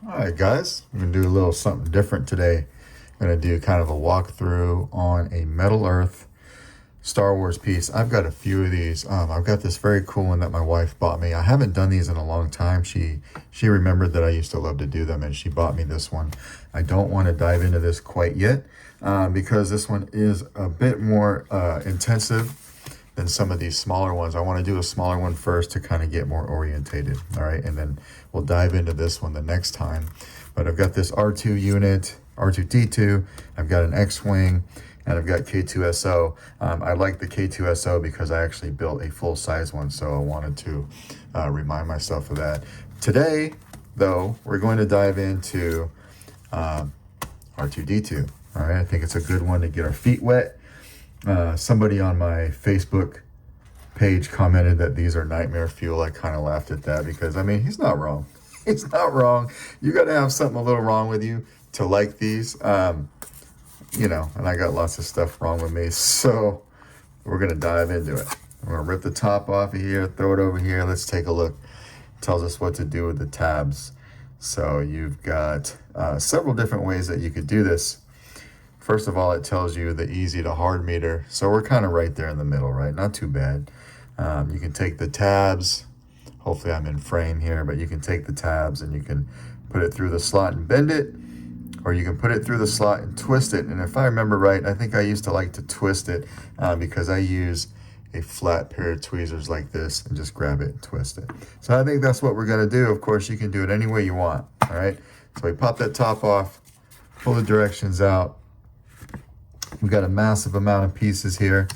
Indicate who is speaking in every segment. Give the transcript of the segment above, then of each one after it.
Speaker 1: All right, guys, I'm gonna do a little something different today. I'm gonna do kind of a walkthrough on a Metal Earth Star Wars piece. I've got a few of these. I've got this very cool one that my wife bought me. I haven't done these in a long time. She remembered that I used to love to do them, and she bought me this one. I don't want to dive into this quite yet because this one is a bit more intensive than some of these smaller ones. I want to do a smaller one first to kind of get more orientated, all right? And then we'll dive into this one the next time. But I've got this R2 unit, R2-D2, I've got an X-Wing, and I've got K2SO. I like the K2SO because I actually built a full-size one, so I wanted to remind myself of that. Today, though, we're going to dive into R2-D2, all right? I think it's a good one to get our feet wet. Somebody on my Facebook page commented that these are nightmare fuel. I kind of laughed at that because, I mean, he's not wrong. He's not wrong. You got to have something a little wrong with you to like these. You know, and I got lots of stuff wrong with me. So we're going to dive into it. We're going to rip the top off of here, throw it over here. Let's take a look. It tells us what to do with the tabs. So you've got several different ways that you could do this. First of all, it tells you the easy to hard meter. So we're kind of right there in the middle, right? Not too bad. You can take the tabs. Hopefully I'm in frame here, but you can take the tabs and you can put it through the slot and bend it, or you can put it through the slot and twist it. And if I remember right, I think I used to like to twist it because I use a flat pair of tweezers like this and just grab it and twist it. So I think that's what we're gonna do. Of course, you can do it any way you want, all right? So we pop that top off, pull the directions out. We've got a massive amount of pieces here.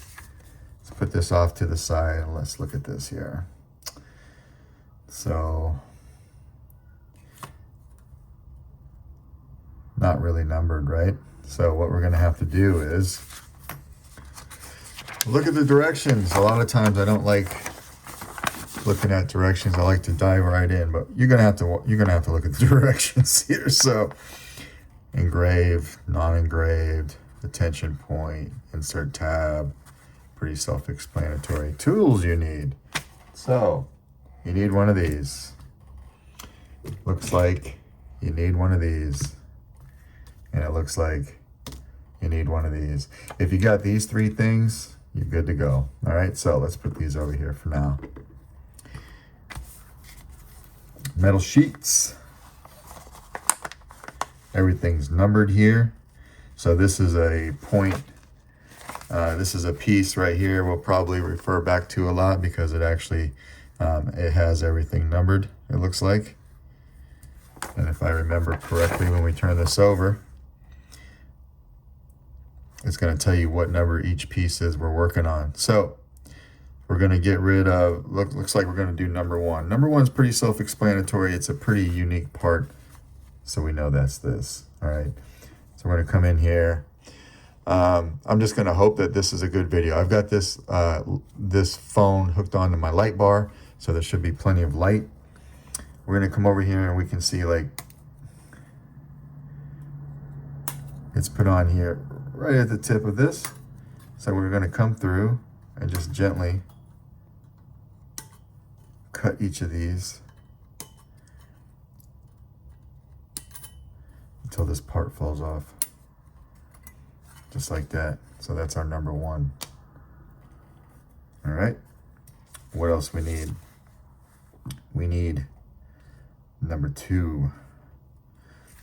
Speaker 1: Let's put this off to the side and let's look at this here. So, not really numbered, right? So what we're gonna have to do is look at the directions. A lot of times I don't like looking at directions. I like to dive right in, but you're gonna have to look at the directions here. So, engraved, non-engraved, attention point, insert tab, pretty self-explanatory. Tools you need. So you need one of these. Looks like you need one of these. And it looks like you need one of these. If you got these three things, you're good to go. All right, so let's put these over here for now. Metal sheets. Everything's numbered here. So this is a point, this is a piece right here we'll probably refer back to a lot because it actually, it has everything numbered, it looks like. And if I remember correctly, when we turn this over, it's gonna tell you what number each piece is we're working on. So we're gonna get rid of, looks like we're gonna do number one. Number one's pretty self-explanatory. It's a pretty unique part. So we know that's this, all right? So we're gonna come in here. I'm just gonna hope that this is a good video. I've got this this phone hooked onto my light bar, so there should be plenty of light. We're gonna come over here and we can see like it's put on here right at the tip of this. So we're gonna come through and just gently cut each of these until this part falls off, just like that. So that's our number one. All right, what else we need? We need number two.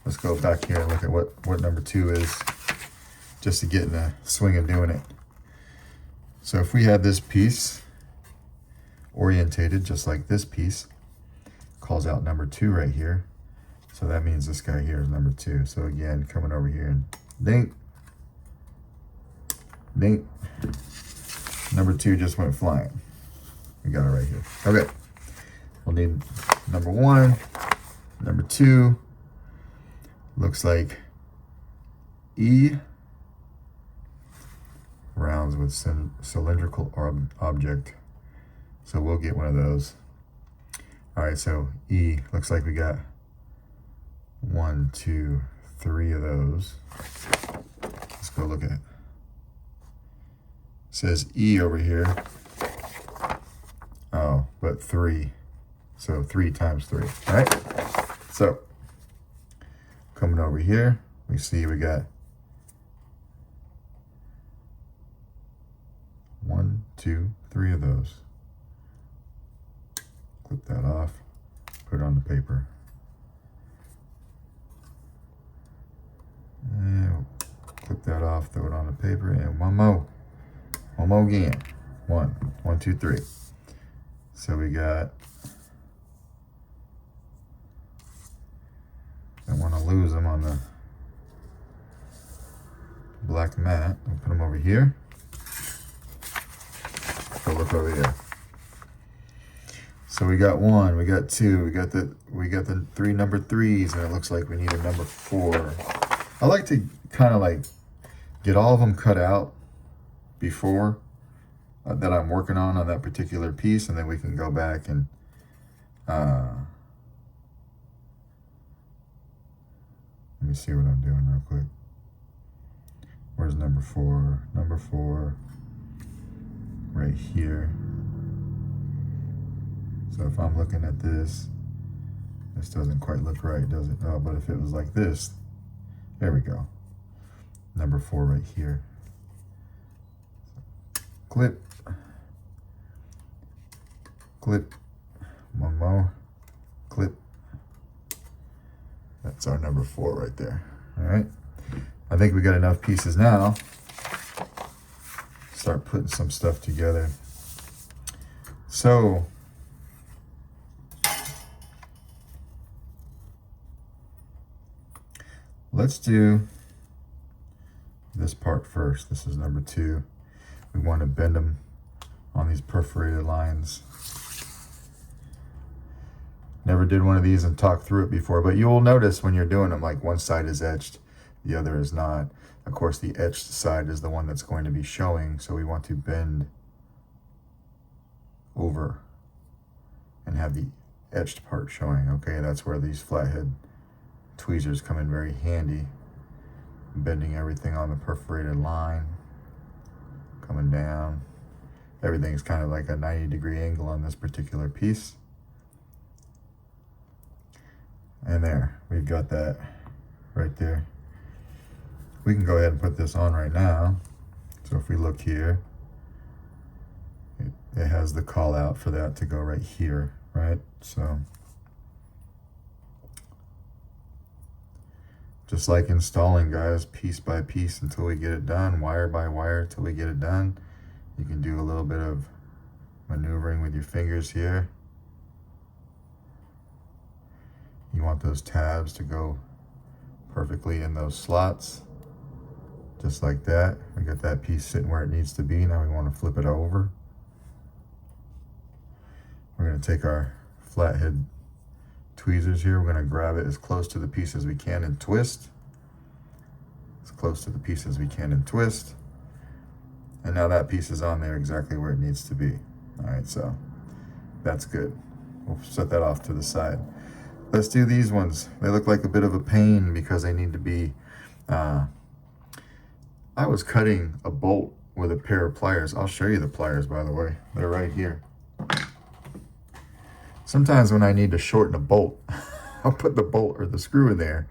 Speaker 1: Let's go back here and look at what number two is, just to get in the swing of doing it. So if we had this piece orientated just like this piece, calls out number two right here. So that means this guy here is number two. So again, coming over here and ding, ding. Number two just went flying. We got it right here. Okay, we'll need number one, number two. Looks like E, rounds with cylindrical object. So we'll get one of those. All right, so E, looks like we got 1, 2, 3 of those. Let's go look at it. It says E over here. Oh, but 3. So 3 times 3, all right? So Coming over here, we see we got 1, 2, 3 of those. Clip that off, put it on the paper. And clip that off, throw it on the paper, and one more again. 1, 2, 3. So we got, don't want to lose them on the black mat. We'll put them over here. So look over here. So we got 1, we got 2, we got the 3 number 3s, and it looks like we need a number 4. I like to kind of like get all of them cut out before that I'm working on that particular piece, and then we can go back and let me see what I'm doing real quick. Where's number 4? Number 4 right here. So if I'm looking at this doesn't quite look right, does it? Oh, but if it was like this, there we go. Number 4 right here. Clip. Clip. One more. Clip. That's our number 4 right there. All right. I think we got enough pieces now. Start putting some stuff together. So let's do this part first. This is number 2. We want to bend them on these perforated lines. Never did one of these and talked through it before, but you will notice when you're doing them, like one side is etched, the other is not. Of course, the etched side is the one that's going to be showing, so we want to bend over and have the etched part showing. Okay, that's where these flathead tweezers come in very handy. Bending everything on the perforated line, coming down. Everything's kind of like a 90-degree angle on this particular piece. And there, we've got that right there. We can go ahead and put this on right now. So if we look here, it has the call out for that to go right here, right? So just like installing, guys, piece by piece until we get it done, wire by wire until we get it done. You can do a little bit of maneuvering with your fingers here. You want those tabs to go perfectly in those slots, just like that. We got that piece sitting where it needs to be. Now we want to flip it over. We're going to take our flathead tweezers here. We're going to grab it as close to the piece as we can and twist. As close to the piece as we can and twist. And now that piece is on there exactly where it needs to be. All right, so that's good. We'll set that off to the side. Let's do these ones. They look like a bit of a pain because they need to be, I was cutting a bolt with a pair of pliers. I'll show you the pliers, by the way. They're right here. Sometimes when I need to shorten a bolt, I'll put the bolt or the screw in there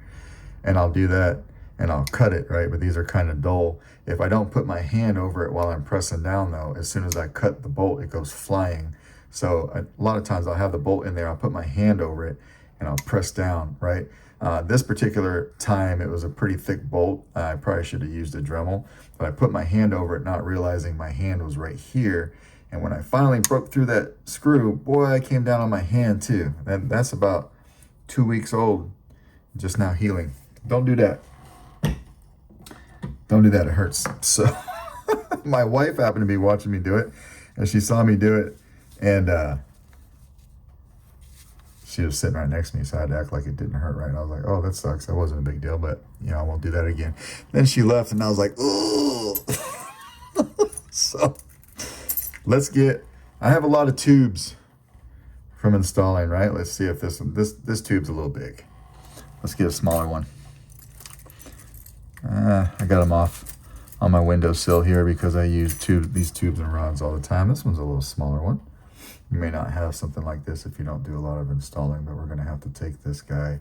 Speaker 1: and I'll do that and I'll cut it, right? But these are kind of dull. If I don't put my hand over it while I'm pressing down though, as soon as I cut the bolt, it goes flying. So a lot of times I'll have the bolt in there, I'll put my hand over it and I'll press down, right? This particular time, it was a pretty thick bolt. I probably should have used a Dremel, but I put my hand over it, not realizing my hand was right here. And when I finally broke through that screw, boy, I came down on my hand too. And that's about 2 weeks old, just now healing. Don't do that. Don't do that, it hurts. So my wife happened to be watching me do it, and she saw me do it, and she was sitting right next to me, so I had to act like it didn't hurt, right? And I was like, oh, that sucks. That wasn't a big deal, but, you know, I won't do that again. Then she left, and I was like, ooh. So let's get, I have a lot of tubes from installing, right? Let's see if this tube's a little big. Let's get a smaller one. I got them off on my windowsill here because I use these tubes and rods all the time. This one's a little smaller one. You may not have something like this if you don't do a lot of installing, but we're going to have to take this guy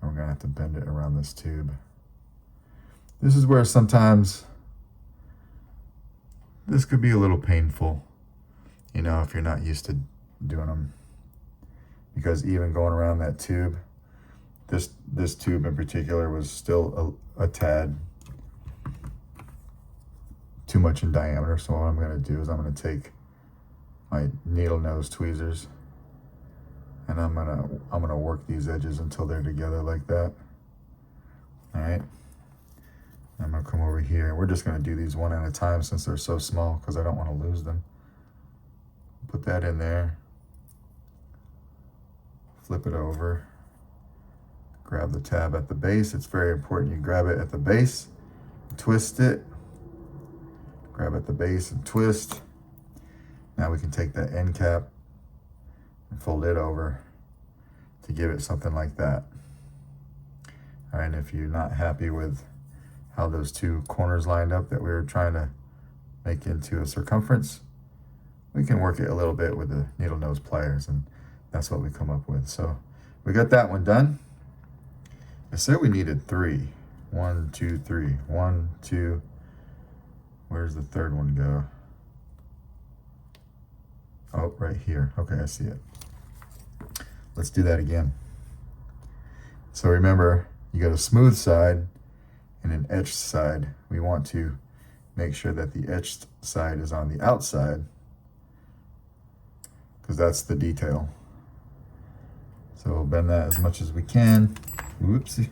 Speaker 1: And we're gonna have to bend it around this tube. This is where sometimes this could be a little painful, you know, if you're not used to doing them. Because even going around that tube, this tube in particular was still a tad too much in diameter. So what I'm gonna do is I'm gonna take my needle nose tweezers and I'm gonna work these edges until they're together like that. All right. I'm gonna come over here. We're just gonna do these one at a time since they're so small because I don't want to lose them. Put that in there. Flip it over. Grab the tab at the base. It's very important you grab it at the base, twist it, grab at the base and twist. Now we can take that end cap and fold it over to give it something like that. All right, and if you're not happy with how those two corners lined up that we were trying to make into a circumference, we can work it a little bit with the needle nose pliers, and that's what we come up with. So we got that one done. I said we needed 3. 1, 2, 3. 1, 2. Where's the third one go? Oh, right here. Okay, I see it. Let's do that again. So remember, you got a smooth side and an etched side. We want to make sure that the etched side is on the outside because that's the detail. So we'll bend that as much as we can. Whoopsie.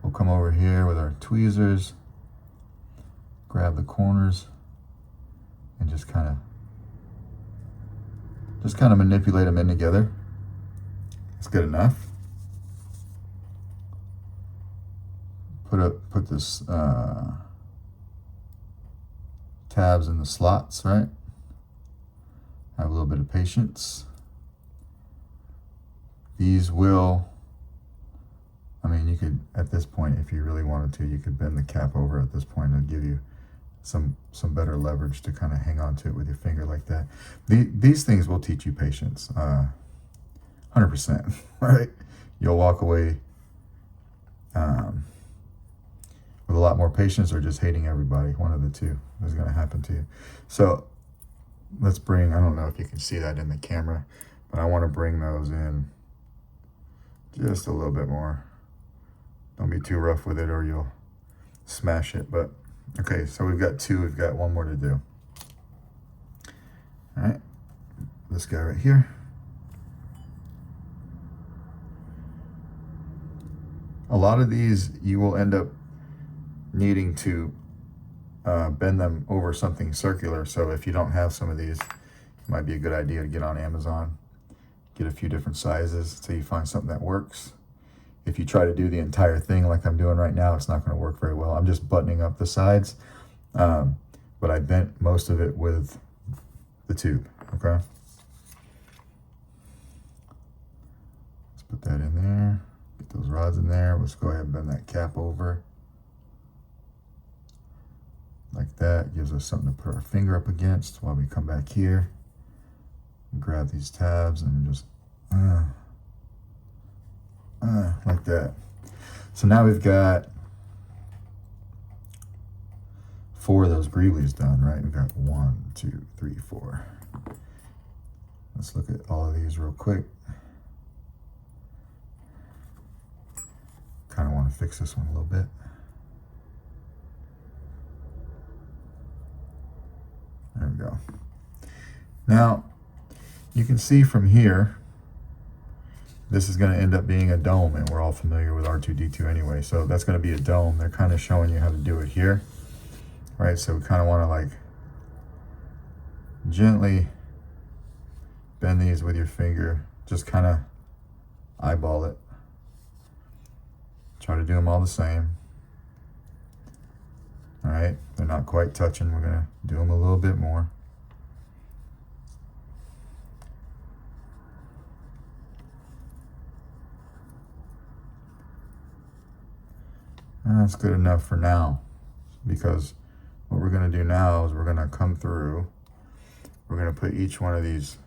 Speaker 1: We'll come over here with our tweezers, grab the corners, and just kind of manipulate them in together. It's good enough. Put this tabs in the slots, right? Have a little bit of patience. These will, I mean, you could, at this point, if you really wanted to, you could bend the cap over at this point and give you some better leverage to kind of hang on to it with your finger like that. These things will teach you patience, 100%, right? You'll walk away with a lot more patience or just hating everybody. One of the two is going to happen to you. So let's bring, I don't know if you can see that in the camera, but I want to bring those in just a little bit more. Don't be too rough with it or you'll smash it. But okay, so we've got 2, we've got 1 more to do. All right, this guy right here. A lot of these you will end up needing to bend them over something circular. So if you don't have some of these, it might be a good idea to get on Amazon, get a few different sizes until you find something that works. If you try to do the entire thing like I'm doing right now, it's not going to work very well. I'm just buttoning up the sides, but I bent most of it with the tube, okay? Let's put that in there, get those rods in there. Let's go ahead and bend that cap over. Like that, gives us something to put our finger up against while we come back here and grab these tabs and just like that. So now we've got 4 of those greablies done, right? We've got 1, 2, 3, 4. Let's look at all of these real quick. Kind of want to fix this one a little bit. There we go. Now, you can see from here, this is going to end up being a dome, and we're all familiar with R2-D2 anyway, so that's going to be a dome. They're kind of showing you how to do it here, right? So we kind of want to like gently bend these with your finger, just kind of eyeball it. Try to do them all the same. All right, they're not quite touching. We're gonna do them a little bit more. And that's good enough for now, because what we're gonna do now is we're gonna come through, we're gonna put each one of these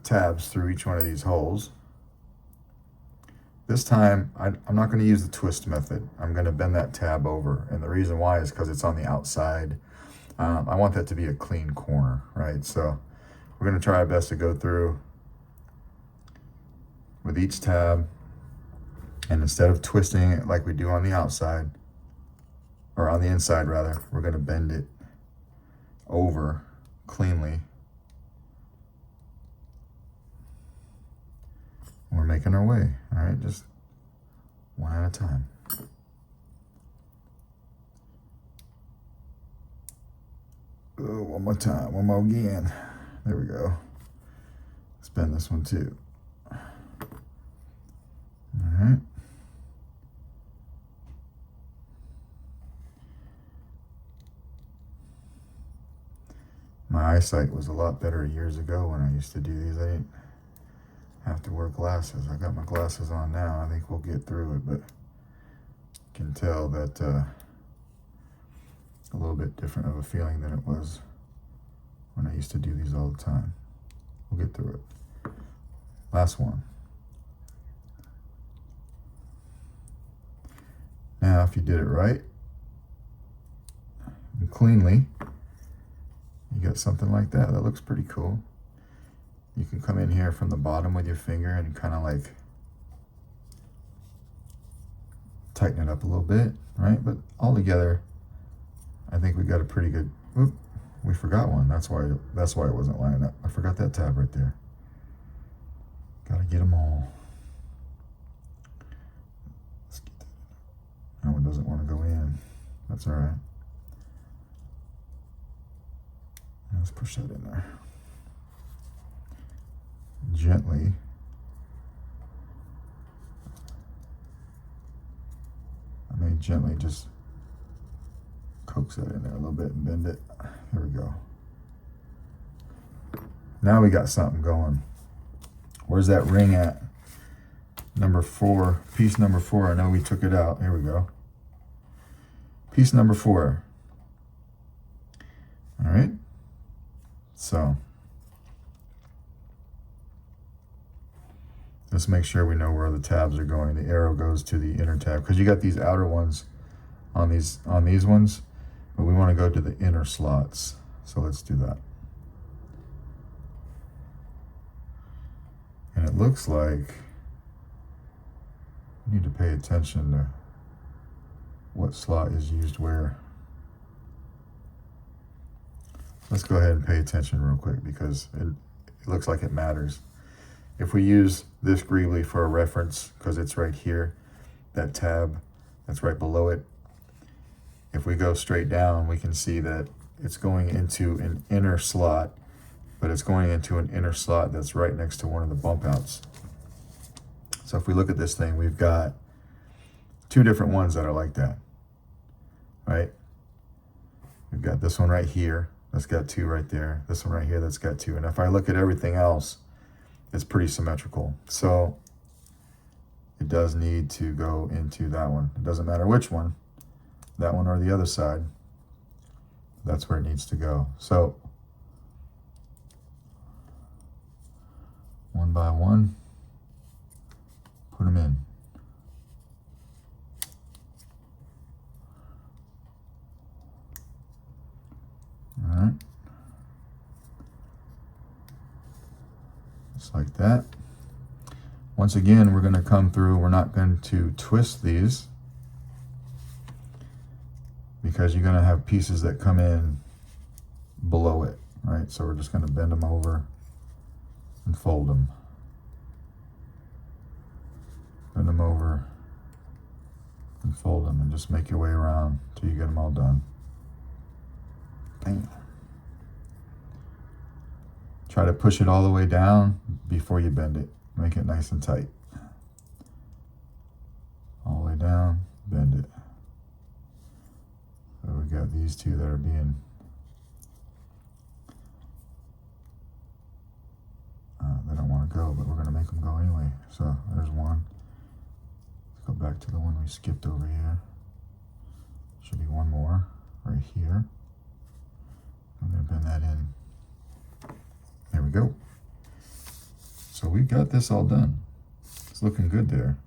Speaker 1: tabs through each one of these holes. This time, I'm not going to use the twist method. I'm going to bend that tab over. And the reason why is because it's on the outside. I want that to be a clean corner, right? So we're going to try our best to go through with each tab. And instead of twisting it like we do on the outside, or on the inside rather, we're going to bend it over cleanly. We're making our way, all right? Just one at a time. Oh, one more time, one more again. There we go. Let's bend this one too. All right. My eyesight was a lot better years ago when I used to do these. I didn't have to wear glasses. I got my glasses on now. I think we'll get through it, but can tell that a little bit different of a feeling than it was when I used to do these all the time. We'll get through it. Last one. Now, if you did it right and cleanly, you got something like that. That looks pretty cool. You can come in here from the bottom with your finger and kind of like tighten it up a little bit, right? But all together, I think we got a pretty good, oop, we forgot one. That's why it wasn't lining up. I forgot that tab right there. Gotta get them all. Let's get that. That one doesn't want to go in. That's all right. Let's push that in there. Gently. I may gently just coax that in there a little bit and bend it. Here we go. Now we got something going. Where's that ring at? Number 4, piece number 4. I know we took it out. Here we go. Piece number 4. All right. So let's make sure we know where the tabs are going. The arrow goes to the inner tab because you got these outer ones on these ones, but we want to go to the inner slots. So let's do that. And it looks like you need to pay attention to what slot is used where. Let's go ahead and pay attention real quick because it looks like it matters. If we use this greebly for a reference, because it's right here, that tab that's right below it, if we go straight down, we can see that it's going into an inner slot, but it's going into an inner slot that's right next to one of the bump outs. So if we look at this thing, we've got 2 different ones that are like that, right? We've got this one right here. That's got 2 right there. This one right here, that's got 2. And if I look at everything else, it's pretty symmetrical. So it does need to go into that one. It doesn't matter which one, that one or the other side. That's where it needs to go. So one by one, put them in. All right. Just like that. Once again, we're going to come through. We're not going to twist these because you're going to have pieces that come in below it, right? So we're just going to bend them over and fold them. Bend them over and fold them and just make your way around till you get them all done. Bam. Try to push it all the way down before you bend it. Make it nice and tight. All the way down, bend it. So we got these 2 that are being they don't want to go, but we're going to make them go anyway. So there's one. Let's go back to the one we skipped over here. Should be one more right here. I'm going to bend that in. There we go. So we got this all done. It's looking good there.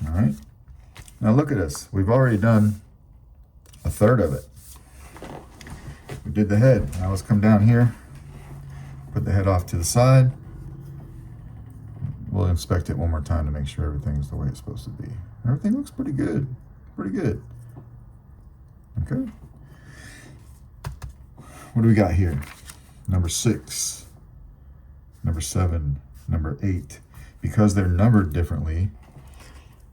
Speaker 1: All right. Now look at us. We've already done a third of it. We did the head. Now let's come down here, put the head off to the side. We'll inspect it one more time to make sure everything's the way it's supposed to be. Everything looks pretty good. Pretty good. Okay. What do we got here? Number 6, number 7, number 8. Because they're numbered differently,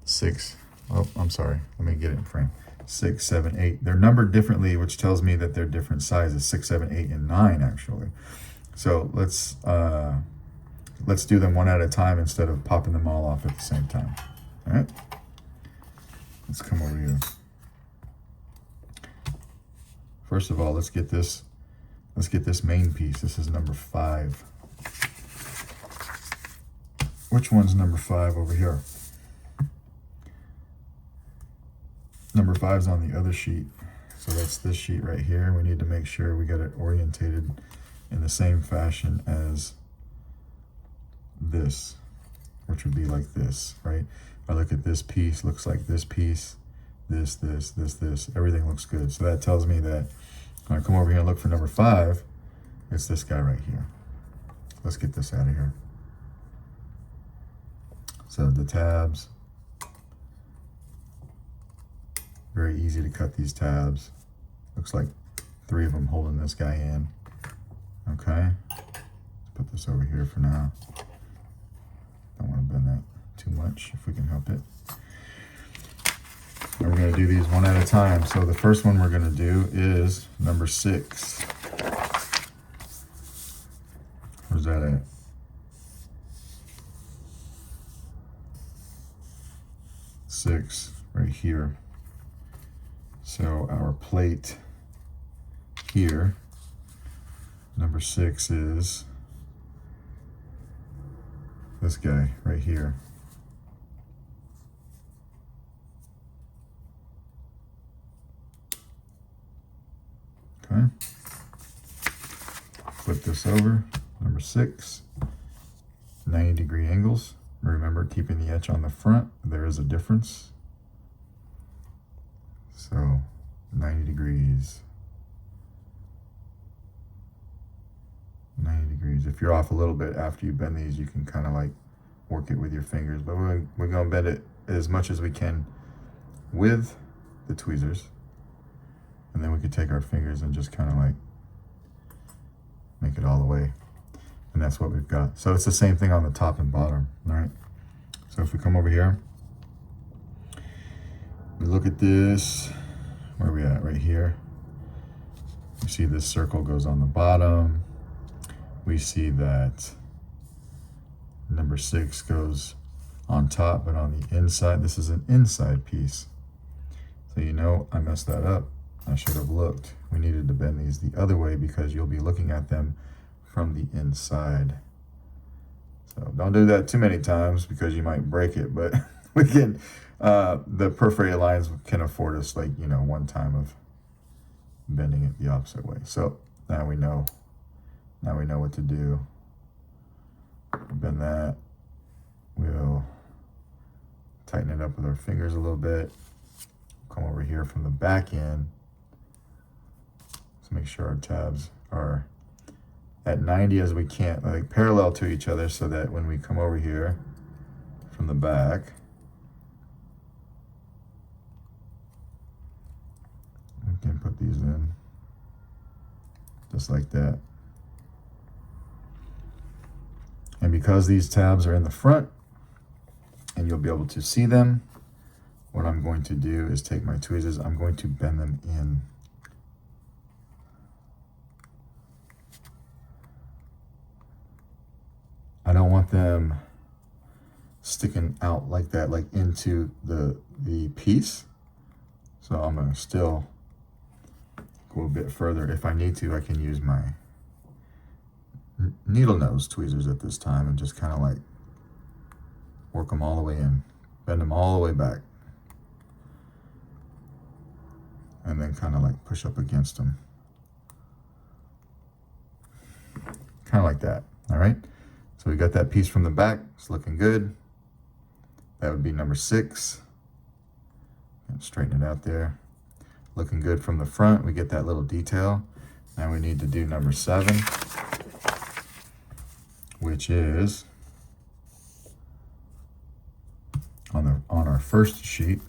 Speaker 1: 6, oh, I'm sorry. Let me get it in frame. 6, 7, 8. They're numbered differently, which tells me that they're different sizes. 6, 7, 8, and 9, actually. So let's do them one at a time instead of popping them all off at the same time. All right. Let's come over here. First of all, let's get this main piece. This is number 5. Which one's number 5 over here? Number 5's on the other sheet. So that's this sheet right here. We need to make sure we got it orientated in the same fashion as this, which would be like this, right? If I look at this piece, looks like this piece, this, everything looks good. So that tells me that when I come over here and look for number 5, it's this guy right here. Let's get this out of here. So the tabs, very easy to cut these tabs. Looks like 3 of them holding this guy in. Okay, let's put this over here for now. Don't want to bend that too much if we can help it. And we're going to do these one at a time. So the first one we're going to do is number 6. Where's that at? 6 right here. So our plate here, number 6 is this guy right here. Okay. Flip this over, number 6, 90-degree angles. Remember, keeping the etch on the front, there is a difference. So 90 degrees. 90 degrees. If you're off a little bit after you bend these, you can kind of like work it with your fingers, but we're going to bend it as much as we can with the tweezers. And then we could take our fingers and just kind of like make it all the way. And that's what we've got. So it's the same thing on the top and bottom, all right? So if we come over here, we look at this, where are we at? Right here. You see this circle goes on the bottom. We see that number 6 goes on top, but on the inside, this is an inside piece. So you know, I messed that up. I should have looked. We needed to bend these the other way because you'll be looking at them from the inside. So don't do that too many times because you might break it, but we can, the perforated lines can afford us like, you know, one time of bending it the opposite way. So now we know what to do. Bend that. We'll tighten it up with our fingers a little bit. Come over here from the back end. Let's make sure our tabs are at 90 as we can, like parallel to each other, so that when we come over here from the back, we can put these in just like that. And because these tabs are in the front and you'll be able to see them, what I'm going to do is take my tweezers, I'm going to bend them in. I don't want them sticking out like that, like into the piece. So I'm gonna still go a bit further. If I need to, I can use my needle nose tweezers at this time and just kind of like work them all the way in, bend them all the way back, and then kind of like push up against them. Kind of like that, all right? So we got that piece from the back, it's looking good. That would be number 6. And straighten it out there. Looking good from the front. We get that little detail. Now we need to do number 7, which is on our first sheet.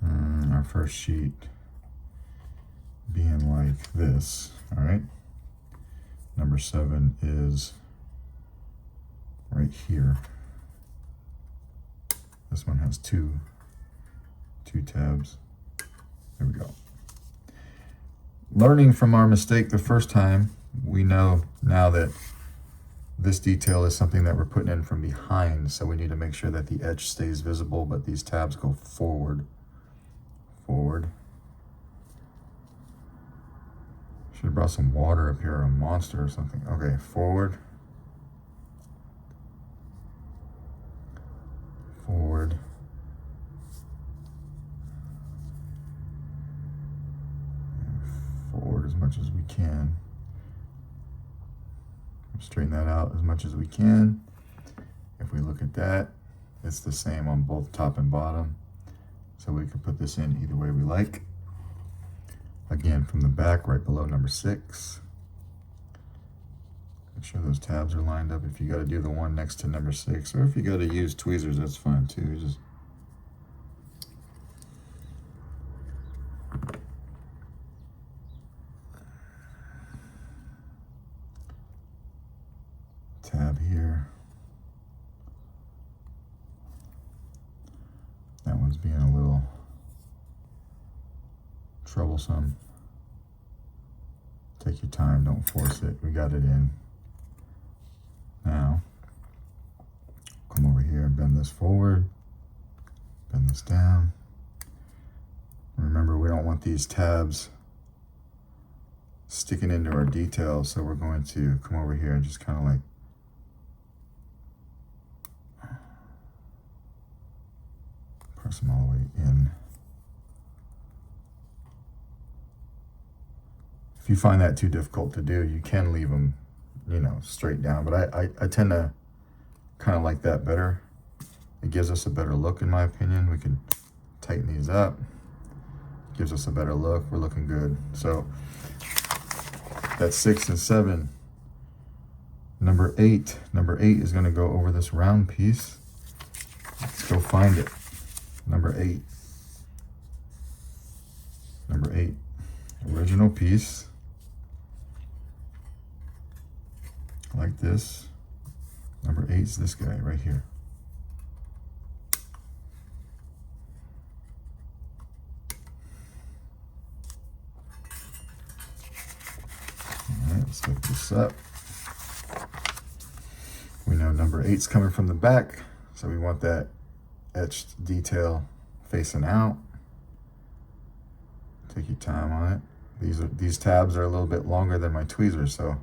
Speaker 1: Our first sheet being like this, all right? Number 7 is right here. This one has two tabs. There we go. Learning from our mistake the first time, we know now that this detail is something that we're putting in from behind, so we need to make sure that the edge stays visible, but these tabs go forward. Should have brought some water up here, or a monster or something. Okay, forward. Forward. Forward as much as we can. Straighten that out as much as we can. If we look at that, it's the same on both top and bottom. So we can put this in either way we like. Again, from the back, right below number 6. Make sure those tabs are lined up. If you got to do the one next to number 6, or if you got to use tweezers, that's fine too. Just tab here. That one's being a little troublesome. Take your time, don't force it. We got it in. Now, come over here and bend this forward, bend this down. Remember, we don't want these tabs sticking into our details, so we're going to come over here and just kind of like press them all the way in. If you find that too difficult to do, you can leave them, you know, straight down, but I tend to kind of like that better. It gives us a better look, in my opinion. We can tighten these up. Gives us a better look. We're looking good. So that's 6 and 7. Number 8 is going to go over this round piece. Let's go find it. Number 8. Number 8, original piece. Like this. Number 8 is this guy right here. All right, let's look this up. We know number 8's coming from the back, so we want that etched detail facing out. Take your time on it. These tabs are a little bit longer than my tweezers, so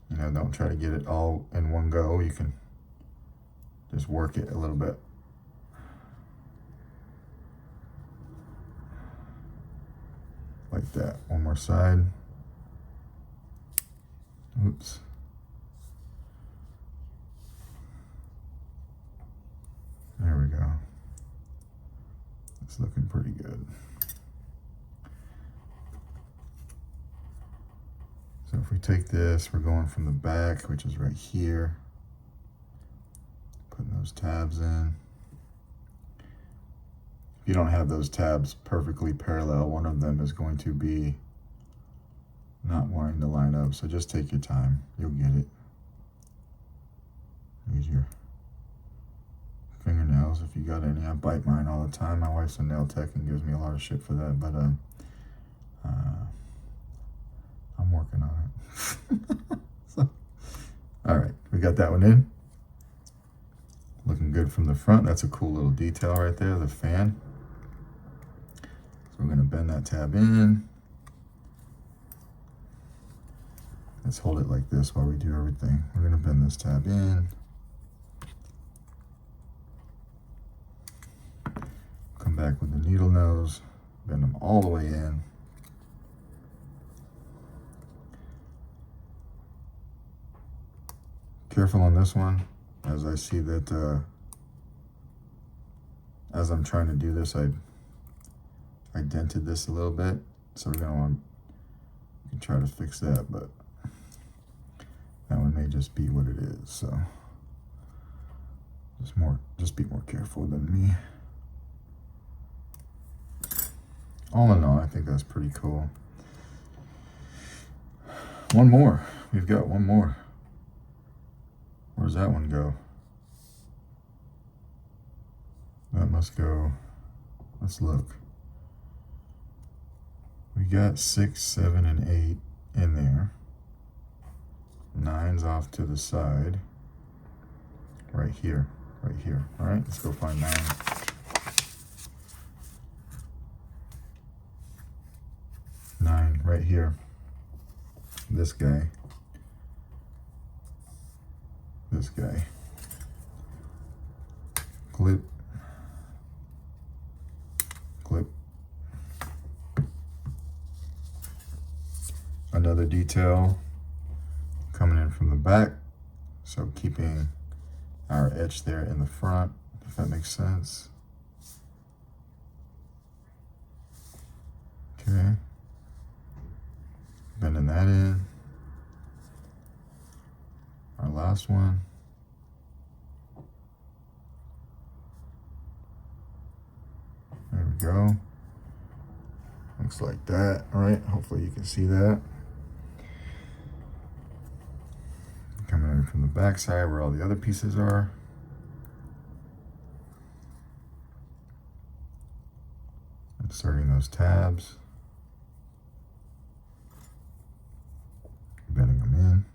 Speaker 1: you know, don't try to get it all in one go. You can just work it a little bit. Like that. One more side. Oops. There we go. It's looking pretty good. So if we take this, we're going from the back, which is right here. Putting those tabs in. If you don't have those tabs perfectly parallel, one of them is going to be not wanting to line up. So just take your time. You'll get it. Use your fingernails if you got any. I bite mine all the time. My wife's a nail tech and gives me a lot of shit for that, but I'm working on it. So, all right, we got that one in. Looking good from the front. That's a cool little detail right there, the fan. So we're gonna bend that tab in. Let's hold it like this while we do everything. We're gonna bend this tab in. Come back with the needle nose, bend them all the way in. Careful on this one, as I see that as I'm trying to do this, I dented this a little bit, so we're gonna want to try to fix that, but that one may just be what it is. So just be more careful than me. All in all, I think that's pretty cool. One more. We've got one more. Where's that one go? That must go. Let's look. We got 6, 7, and 8 in there. 9's off to the side. Right here. Right here. All right, let's go find 9. Right here. This guy. This guy. Clip. Clip. Another detail coming in from the back, so keeping our edge there in the front, if that makes sense. Okay. Bending that in. Our last one. There we go. Looks like that. All right, hopefully you can see that. Coming in from the back side where all the other pieces are. Inserting those tabs. Bending them in.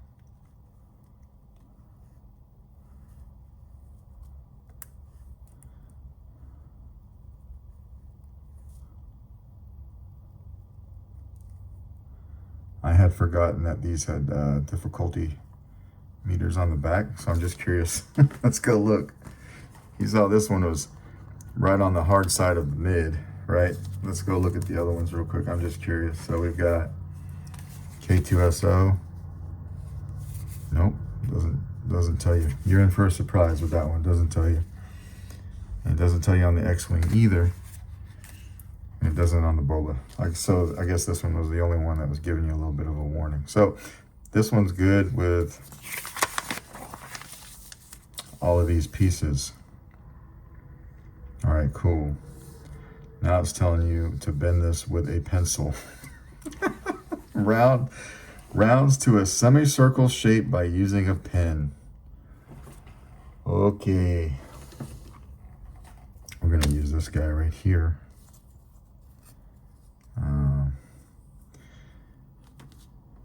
Speaker 1: I had forgotten that these had difficulty meters on the back, so I'm just curious. Let's go look. You saw this one was right on the hard side of the mid, right? Let's go look at the other ones real quick. I'm just curious. So we've got K2SO. Nope, doesn't tell you. You're in for a surprise with that one. Doesn't tell you. And it doesn't tell you on the X-Wing either. And it doesn't on the Boba. So I guess this one was the only one that was giving you a little bit of a warning. So this one's good with all of these pieces. All right, cool. Now it's telling you to bend this with a pencil. Rounds to a semicircle shape by using a pen. Okay. We're gonna use this guy right here.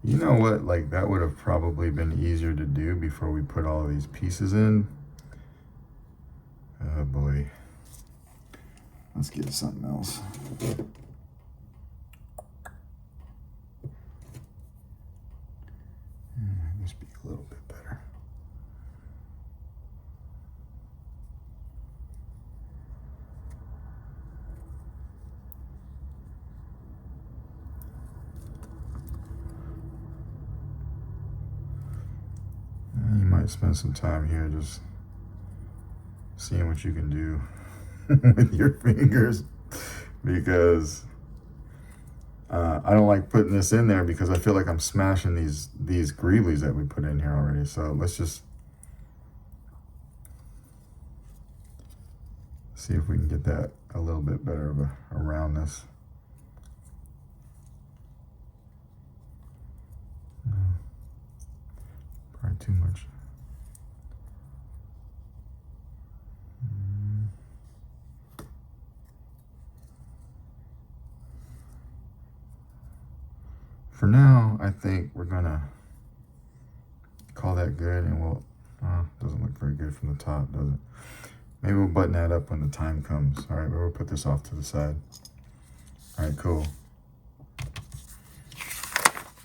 Speaker 1: You know what, like that would have probably been easier to do before we put all of these pieces in. Oh boy. Let's get something else. Just be a little bit better. You might spend some time here just seeing what you can do with your fingers, because I don't like putting this in there because I feel like I'm smashing these greablies that we put in here already. So let's just see if we can get that a little bit better of a roundness. Probably too much. For now, I think we're gonna call that good, and we'll, doesn't look very good from the top, does it? Maybe we'll button that up when the time comes. All right, we'll put this off to the side. All right, cool.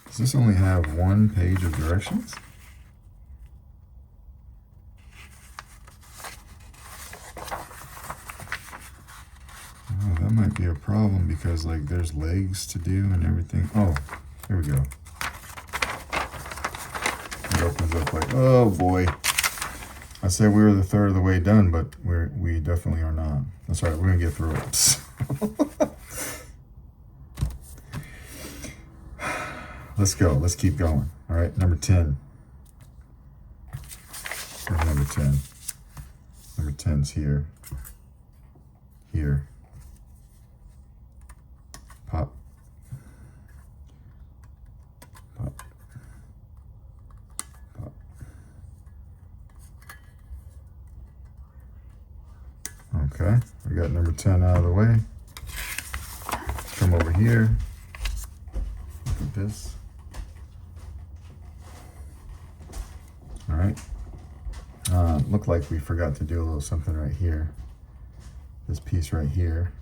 Speaker 1: Does this only have one page of directions? Oh, that might be a problem because like there's legs to do and everything. Oh, here we go. It opens up like, oh boy. I said we were the third of the way done, but we definitely are not. That's all right, we're gonna get through it. Let's go, let's keep going. All right, number 10. Here's number 10. Number 10's here. Here. Pop. Pop. Pop. Okay, we got number 10 out of the way. Come over here. Look at this. All right. Looked like we forgot to do a little something right here. This piece right here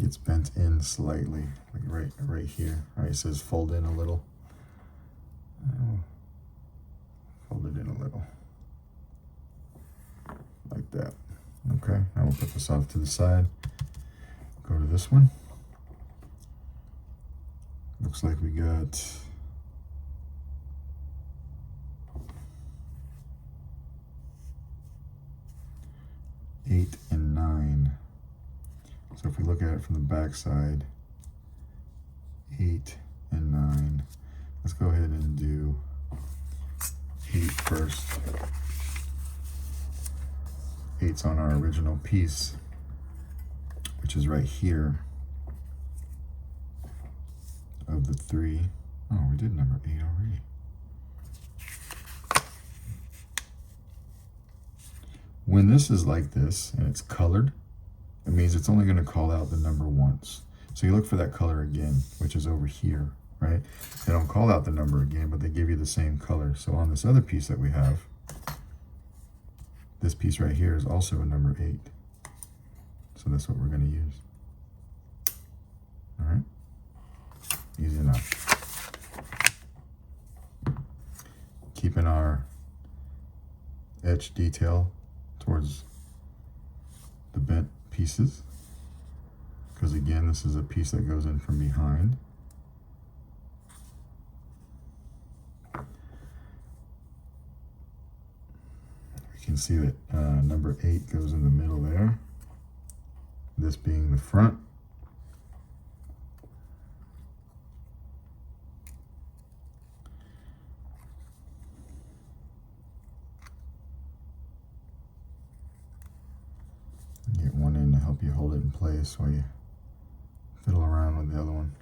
Speaker 1: gets bent in slightly, like right here. All right, it says fold in a little. Fold it in a little, like that. Okay, now we'll put this off to the side. Go to this one. Looks like we got 8 and 9. So if we look at it from the back side, 8 and 9. Let's go ahead and do 8 first. 8's on our original piece, which is right here of the 3. Oh, we did number 8 already. When this is like this and it's colored, it means it's only going to call out the number once. So you look for that color again, which is over here, right? They don't call out the number again, but they give you the same color. So on this other piece that we have, this piece right here is also a number 8. So that's what we're going to use. All right, easy enough. Keeping our etch detail towards the bent pieces, because again, this is a piece that goes in from behind. We can see that number 8 goes in the middle there, this being the front. Get one in to help you hold it in place while you fiddle around with the other one.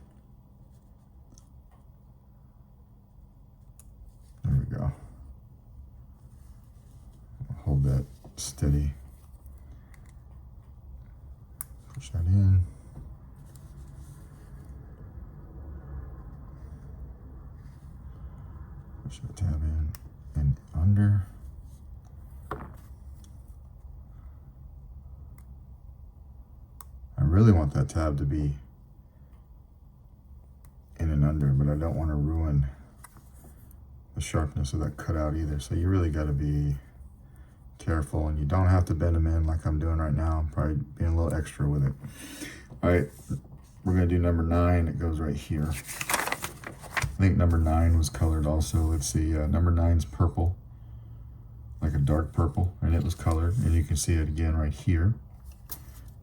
Speaker 1: There we go. Hold that steady. Push that in. Push that tab in and under. I really want that tab to be in and under, but I don't want to ruin the sharpness of that cutout either. So you really got to be careful, and you don't have to bend them in like I'm doing right now. I'm probably being a little extra with it. All right, we're going to do number 9. It goes right here. I think number 9 was colored also. Let's see, number 9's purple, like a dark purple, and it was colored, and you can see it again right here.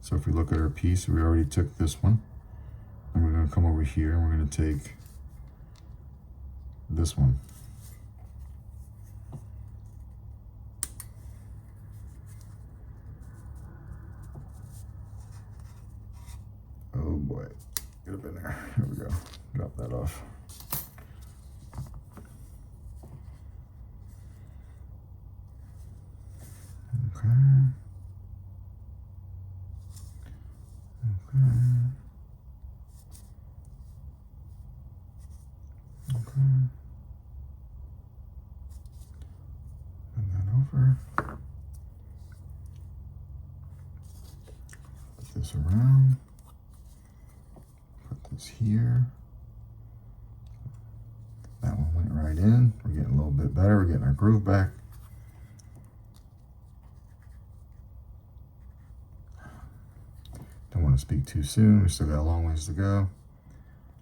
Speaker 1: So if we look at our piece, we already took this one, and we're going to come over here and we're going to take this one. Oh boy, get up in there. Here we go. Drop that off. Okay. Okay. Okay. Bend that over. Put this around. Put this here. That one went right in. We're getting a little bit better. We're getting our groove back. Don't want to speak too soon. We still got a long ways to go.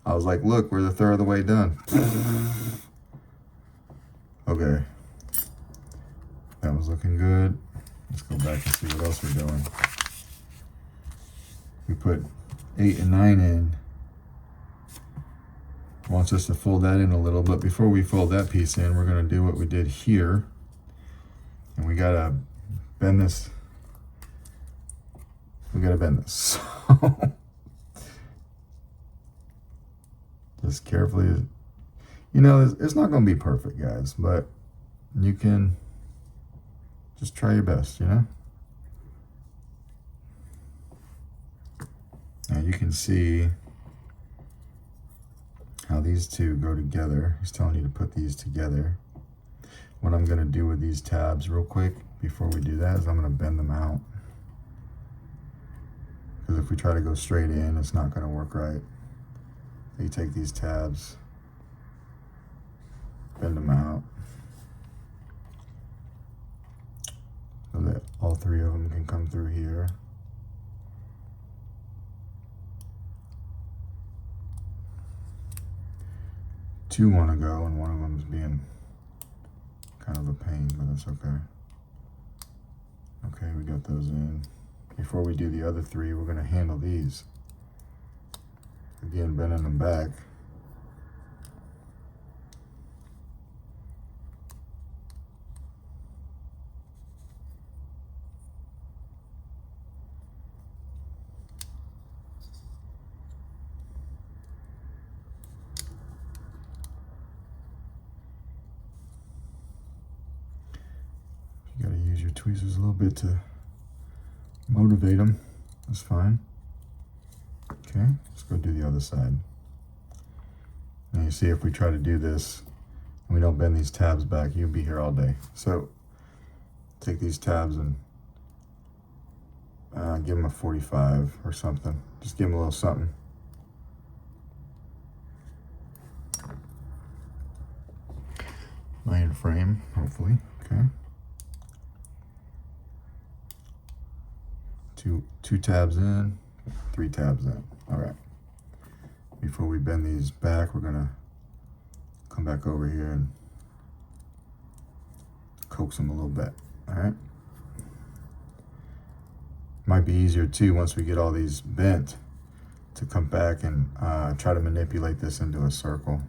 Speaker 1: I was like, look, we're the third of the way done. Okay, that was looking good. Let's go back and see what else we're doing. We put 8 and 9 in. Wants us to fold that in a little, but before we fold that piece in, we're gonna do what we did here. And we gotta bend this. We gotta bend this. Just carefully. You know, it's not gonna be perfect, guys, but you can just try your best, you know? Now you can see how these two go together. He's telling you to put these together. What I'm gonna do with these tabs real quick before we do that is I'm gonna bend them out. Because if we try to go straight in, it's not gonna work right. So you take these tabs, bend them out, so that all three of them can come through here. Two want to go, and one of them is being kind of a pain, but that's okay. Okay, we got those in. Before we do the other three, we're going to handle these. Again, bending them back. You got to use your tweezers a little bit to motivate them. That's fine. Okay, let's go do the other side. Now you see, if we try to do this and we don't bend these tabs back, you'll be here all day. So take these tabs and give them a 45 or something. Just give them a little something. Iron frame, hopefully. Okay. Two tabs in, 3 tabs in. All right. Before we bend these back, we're gonna come back over here and coax them a little bit. All right. Might be easier too, once we get all these bent, to come back and try to manipulate this into a circle.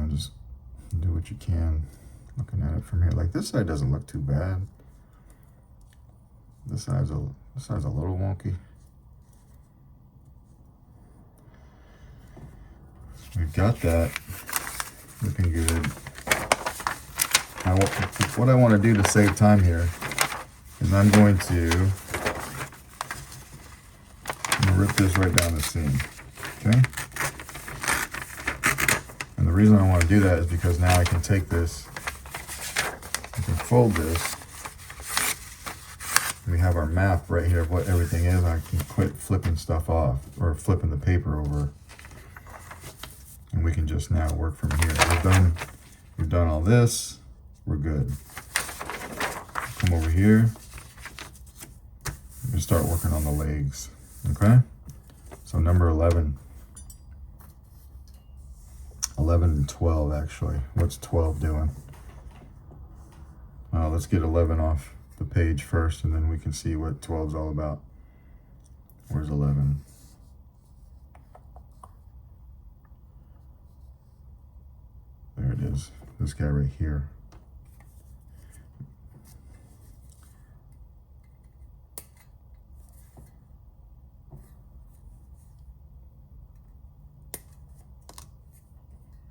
Speaker 1: Just do what you can, looking at it from here. Like, this side doesn't look too bad. This side's a little wonky. We've got that looking good. Now, what I want to do to save time here is I'm going to rip this right down the seam. Okay. And the reason I want to do that is because now I can take this, I can fold this. We have our map right here of what everything is. I can quit flipping stuff off, or flipping the paper over. And we can just now work from here. We've done all this. We're good. Come over here and start working on the legs. Okay? So number 11 and 12, actually. What's 12 doing? Let's get 11 off the page first, and then we can see what 12 is all about. Where's 11? There it is. This guy right here.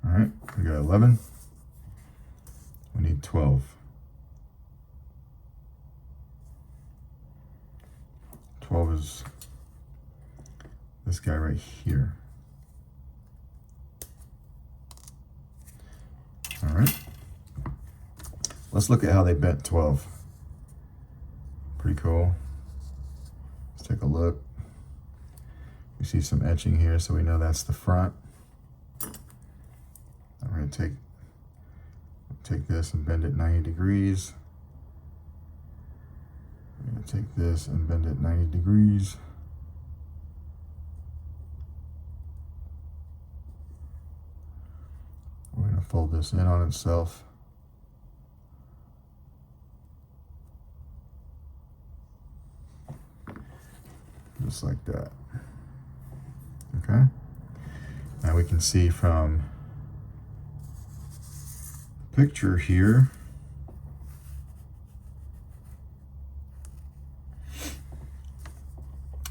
Speaker 1: All right, we got 11. We need 12. 12 is this guy right here. All right. Let's look at how they bent 12. Pretty cool. Let's take a look. We see some etching here, so we know that's the front. I'm going to take this and bend it 90 degrees. We're going to take this and bend it 90 degrees. We're going to fold this in on itself. Just like that. Okay. Now we can see from the picture here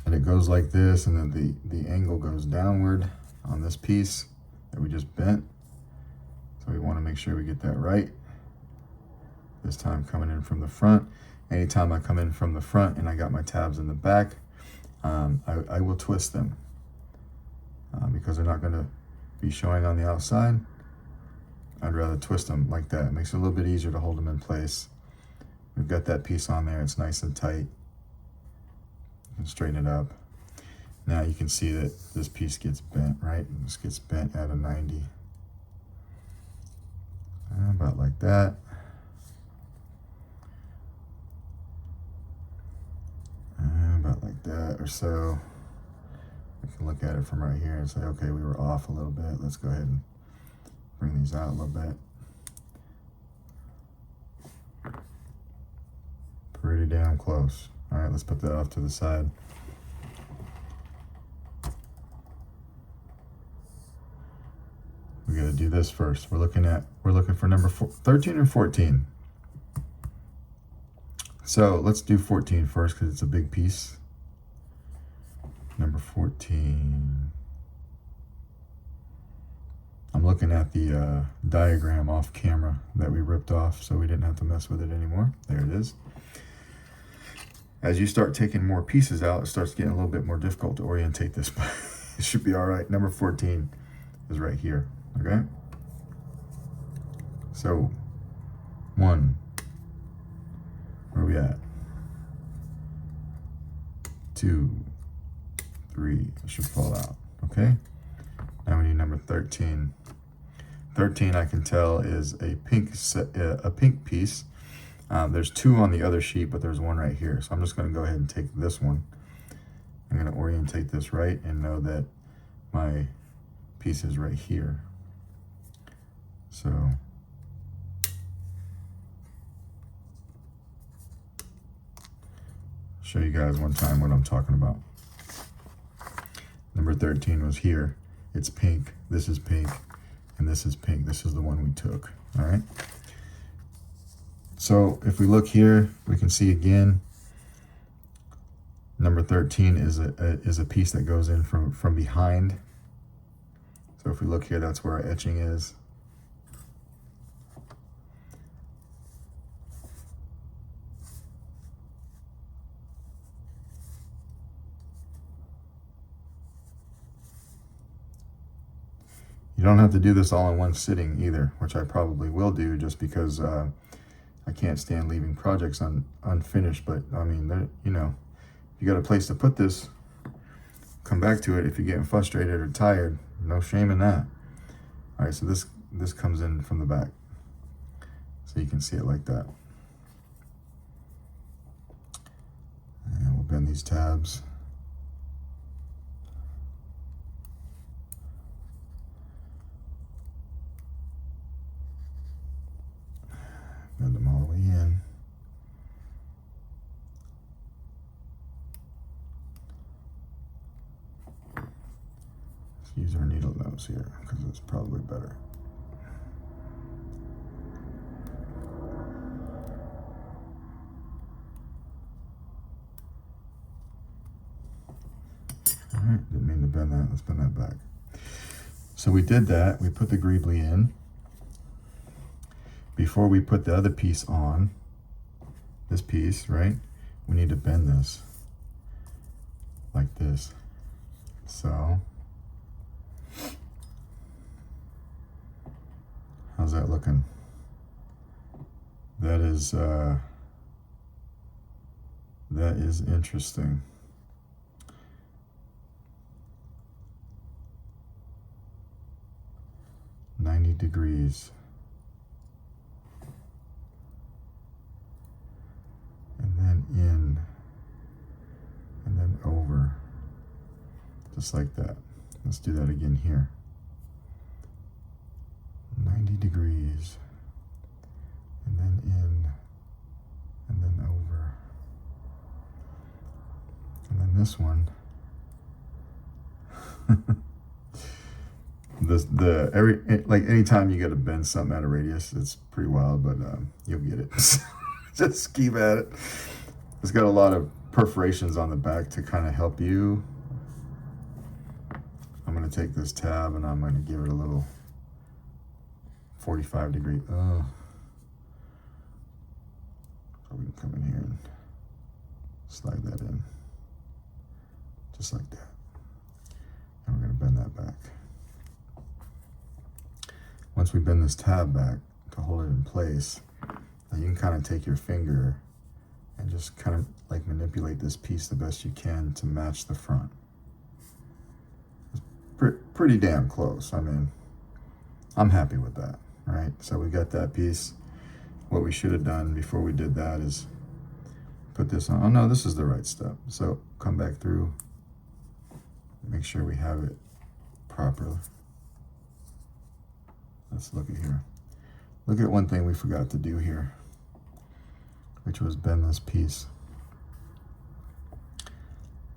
Speaker 1: and it goes like this, and then the angle goes downward on this piece that we just bent. So we want to make sure we get that right. This time coming in from the front. Anytime I come in from the front and I got my tabs in the back, I will twist them because they're not going to be showing on the outside. I'd rather twist them like that. It makes it a little bit easier to hold them in place. We've got that piece on there. It's nice and tight. You can straighten it up. Now you can see that this piece gets bent, right? This gets bent at a 90. About like that. About like that or so. We can look at it from right here and say, okay, we were off a little bit. Let's go ahead and bring these out a little bit. Pretty damn close. All right, let's put that off to the side. We got to do this first. We're looking for number 13 or 14. So let's do 14 first because it's a big piece. Number 14. I'm looking at the diagram off camera that we ripped off, so we didn't have to mess with it anymore. There it is. As you start taking more pieces out, it starts getting a little bit more difficult to orientate this, but it should be all right. Number 14 is right here, okay? So, 1, where are we at? 2, 3, it should fall out, okay? Now we need number 13. 13, I can tell, is a pink piece. There's 2 on the other sheet, but there's 1 right here. So I'm just going to go ahead and take this one. I'm going to orientate this right and know that my piece is right here. So show you guys one time what I'm talking about. Number 13 was here. It's pink. This is pink. And this is pink. This is the one we took. All right. So if we look here, we can see again, number 13 is a piece that goes in from behind. So if we look here, that's where our etching is. You don't have to do this all in one sitting either, which I probably will do just because I can't stand leaving projects unfinished. But I mean, you know, if you got a place to put this, come back to it if you're getting frustrated or tired. No shame in that. All right, so this comes in from the back, so you can see it like that. And we'll bend these tabs. Bend them all the way in. Let's use our needle nose here because it's probably better. All right, didn't mean to bend that. Let's bend that back. So we did that. We put the greebly in. Before we put the other piece on, this piece, right, we need to bend this like this. So, how's that looking? That is interesting. "90 degrees. And then in just like that. Let's do that again here. 90 degrees, and then in, and then over, and then this one. Anytime you got to bend something at a radius, it's pretty wild, but you'll get it. Just keep at it. It's got a lot of perforations on the back to kind of help you. I'm going to take this tab and I'm going to give it a little 45 degree. So we can come in here and slide that in, just like that. And we're going to bend that back. Once we bend this tab back to hold it in place, now you can kind of take your finger and just kind of like manipulate this piece the best you can to match the front. It's pretty damn close. I mean, I'm happy with that, right? So we got that piece. What we should have done before we did that is put this on. Oh no, this is the right step. So come back through, make sure we have it properly. Let's look at here. Look at one thing we forgot to do here, which was bend this piece.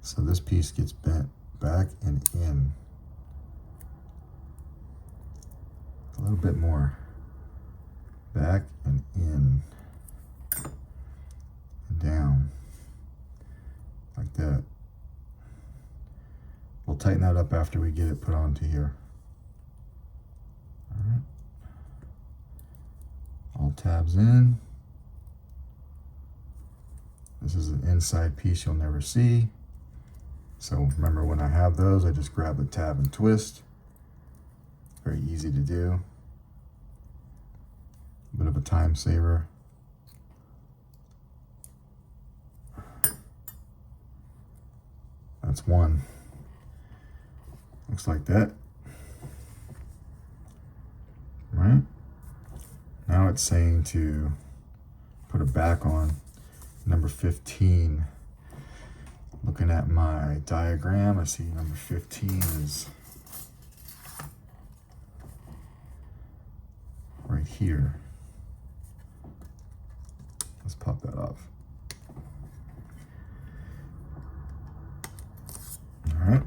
Speaker 1: So this piece gets bent back and in. A little bit more. Back and in. And down. Like that. We'll tighten that up after we get it put onto here. All right. All tabs in. This is an inside piece you'll never see. So remember, when I have those, I just grab the tab and twist. Very easy to do. A bit of a time saver. That's one. Looks like that. Right? Now it's saying to put a back on. Number 15. Looking at my diagram, I see number 15 is right here. Let's pop that off. All right.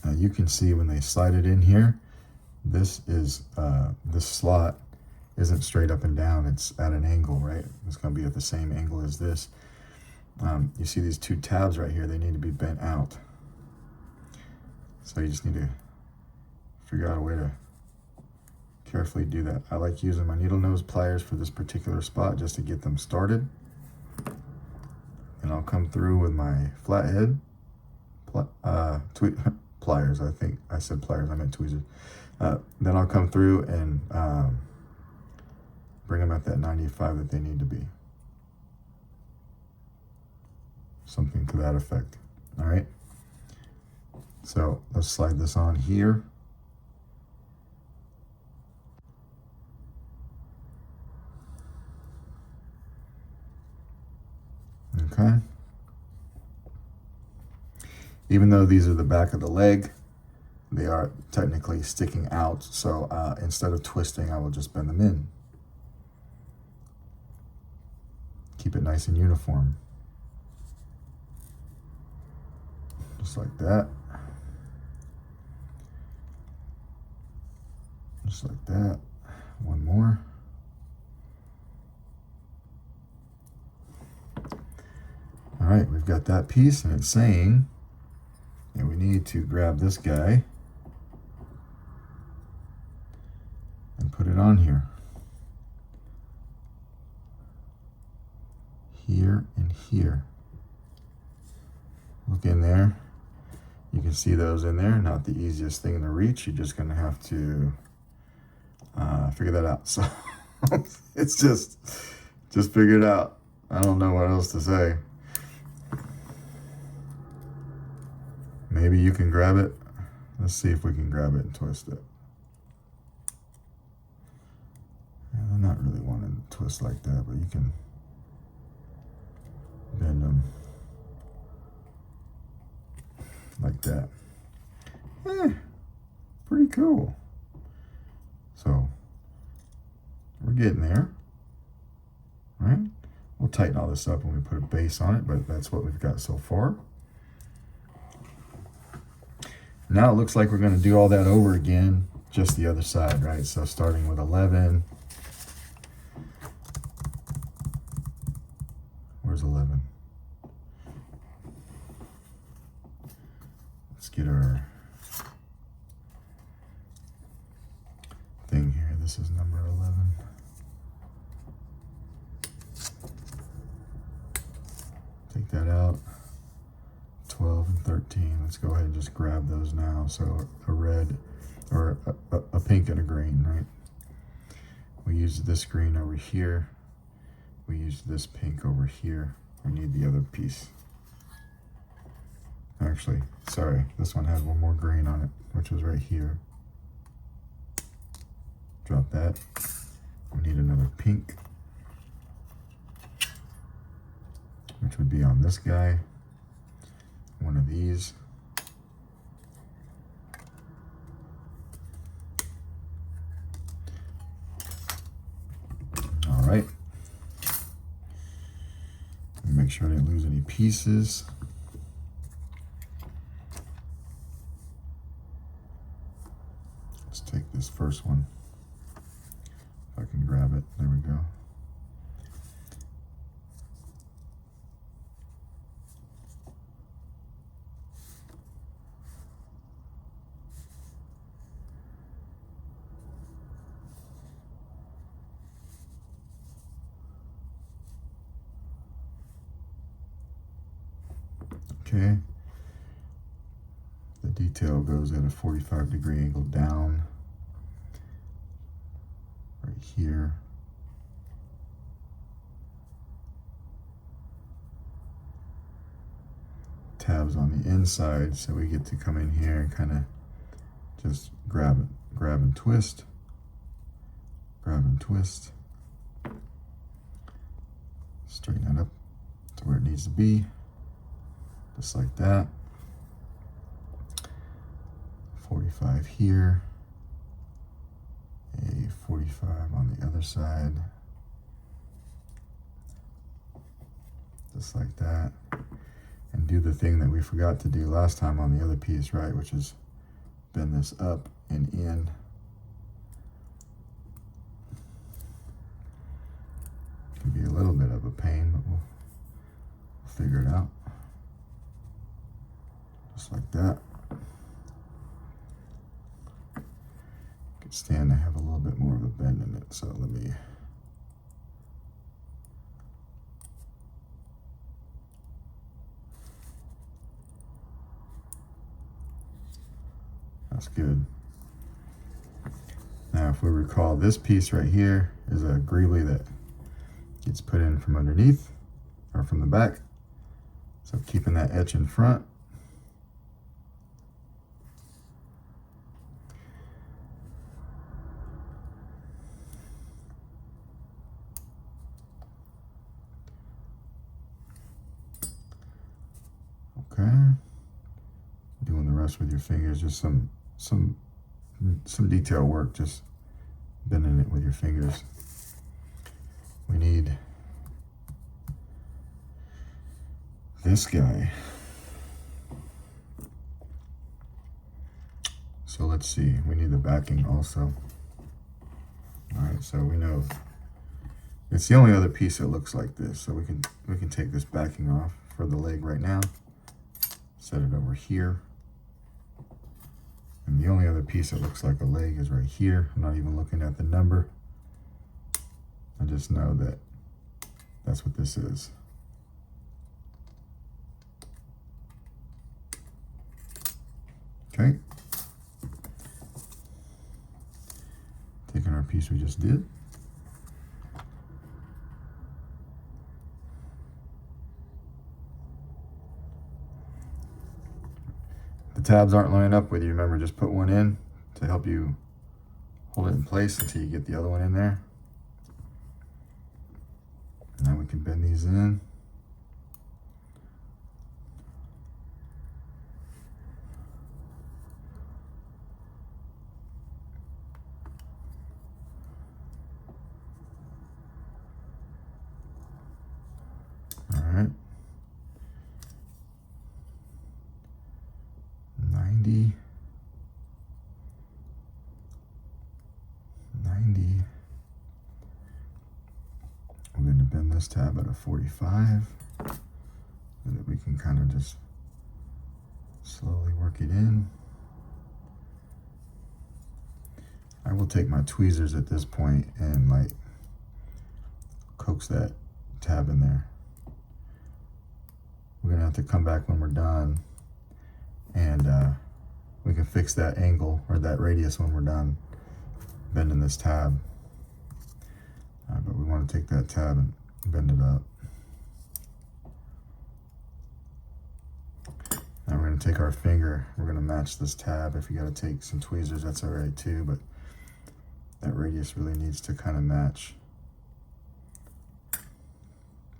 Speaker 1: Now you can see when they slide it in here, this slot isn't straight up and down, it's at an angle, right? It's going to be at the same angle as this. You see these two tabs right here, they need to be bent out. So you just need to figure out a way to carefully do that. I like using my needle nose pliers for this particular spot just to get them started. And I'll come through with my flathead pliers. I think I said pliers, I meant tweezers. Then I'll come through and bring them at that 95 that they need to be. Something to that effect. All right. So let's slide this on here. Okay. Even though these are the back of the leg, they are technically sticking out. So instead of twisting, I will just bend them in. Keep it nice and uniform. Just like that. Just like that. One more. All right, we've got that piece, and it's saying, and we need to grab this guy and put it on here. Here and here. Look in there. You can see those in there. Not the easiest thing to reach. You're just going to have to figure that out. So it's just figure it out. I don't know what else to say. Maybe you can grab it. Let's see if we can grab it and twist it. And I'm not really wanting to twist like that, but you can bend them like that. Pretty cool. So we're getting there, right? We'll tighten all this up when we put a base on it, but that's what we've got so far. Now it looks like we're going to do all that over again, just the other side, right? So starting with 11. Where's 11? Let's get our thing here. This is number 11. Take that out. 12 and 13. Let's go ahead and just grab those now. So a red, or a pink and a green, right? We used this green over here. We used this pink over here. We need the other piece. Actually, sorry, this one had one more green on it, which was right here. Drop that. We need another pink, which would be on this guy. One of these. All right. Make sure I didn't lose any pieces. Let's take this first one. If I can grab it. There we go. Okay, the detail goes at a 45-degree angle down, right here. Tabs on the inside, so we get to come in here and kind of just grab and twist, grab and twist, straighten it up to where it needs to be. Just like that. 45 here. A 45 on the other side. Just like that. And do the thing that we forgot to do last time on the other piece, right? Which is bend this up and in. Can be a little bit of a pain, but we'll figure it out. Just like that. Could stand to have a little bit more of a bend in it, so let me. That's good. Now, if we recall, this piece right here is a greebly that gets put in from underneath or from the back. So keeping that edge in front. Okay, doing the rest with your fingers, just some detail work, just bending it with your fingers. We need this guy. So let's see, we need the backing also. All right, so we know it's the only other piece that looks like this, so we can take this backing off for the leg right now. Set it over here. And the only other piece that looks like a leg is right here. I'm not even looking at the number. I just know that that's what this is. Okay. Taking our piece we just did. The tabs aren't lining up with you, remember, just put one in to help you hold it in place until you get the other one in there. Now we can bend these in. All right. 90. 90. We're going to bend this tab at a 45 so that we can kind of just slowly work it in. I will take my tweezers at this point and like coax that tab in there. We're gonna have to come back when we're done and we can fix that angle or that radius when we're done bending this tab. But we want to take that tab and bend it up. Now we're going to take our finger, we're going to match this tab. If you got to take some tweezers, that's all right too, but that radius really needs to kind of match.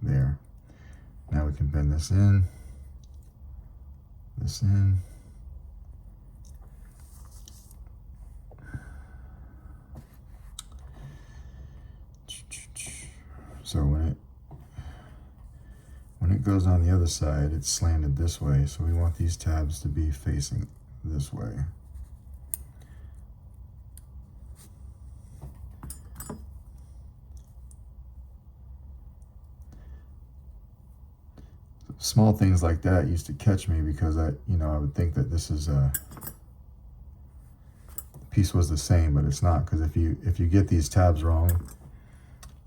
Speaker 1: There. Now we can bend this in, this in. So when it goes on the other side, it's slanted this way. So we want these tabs to be facing this way. Small things like that used to catch me because I would think that this is the piece was the same, but it's not, because if you get these tabs wrong,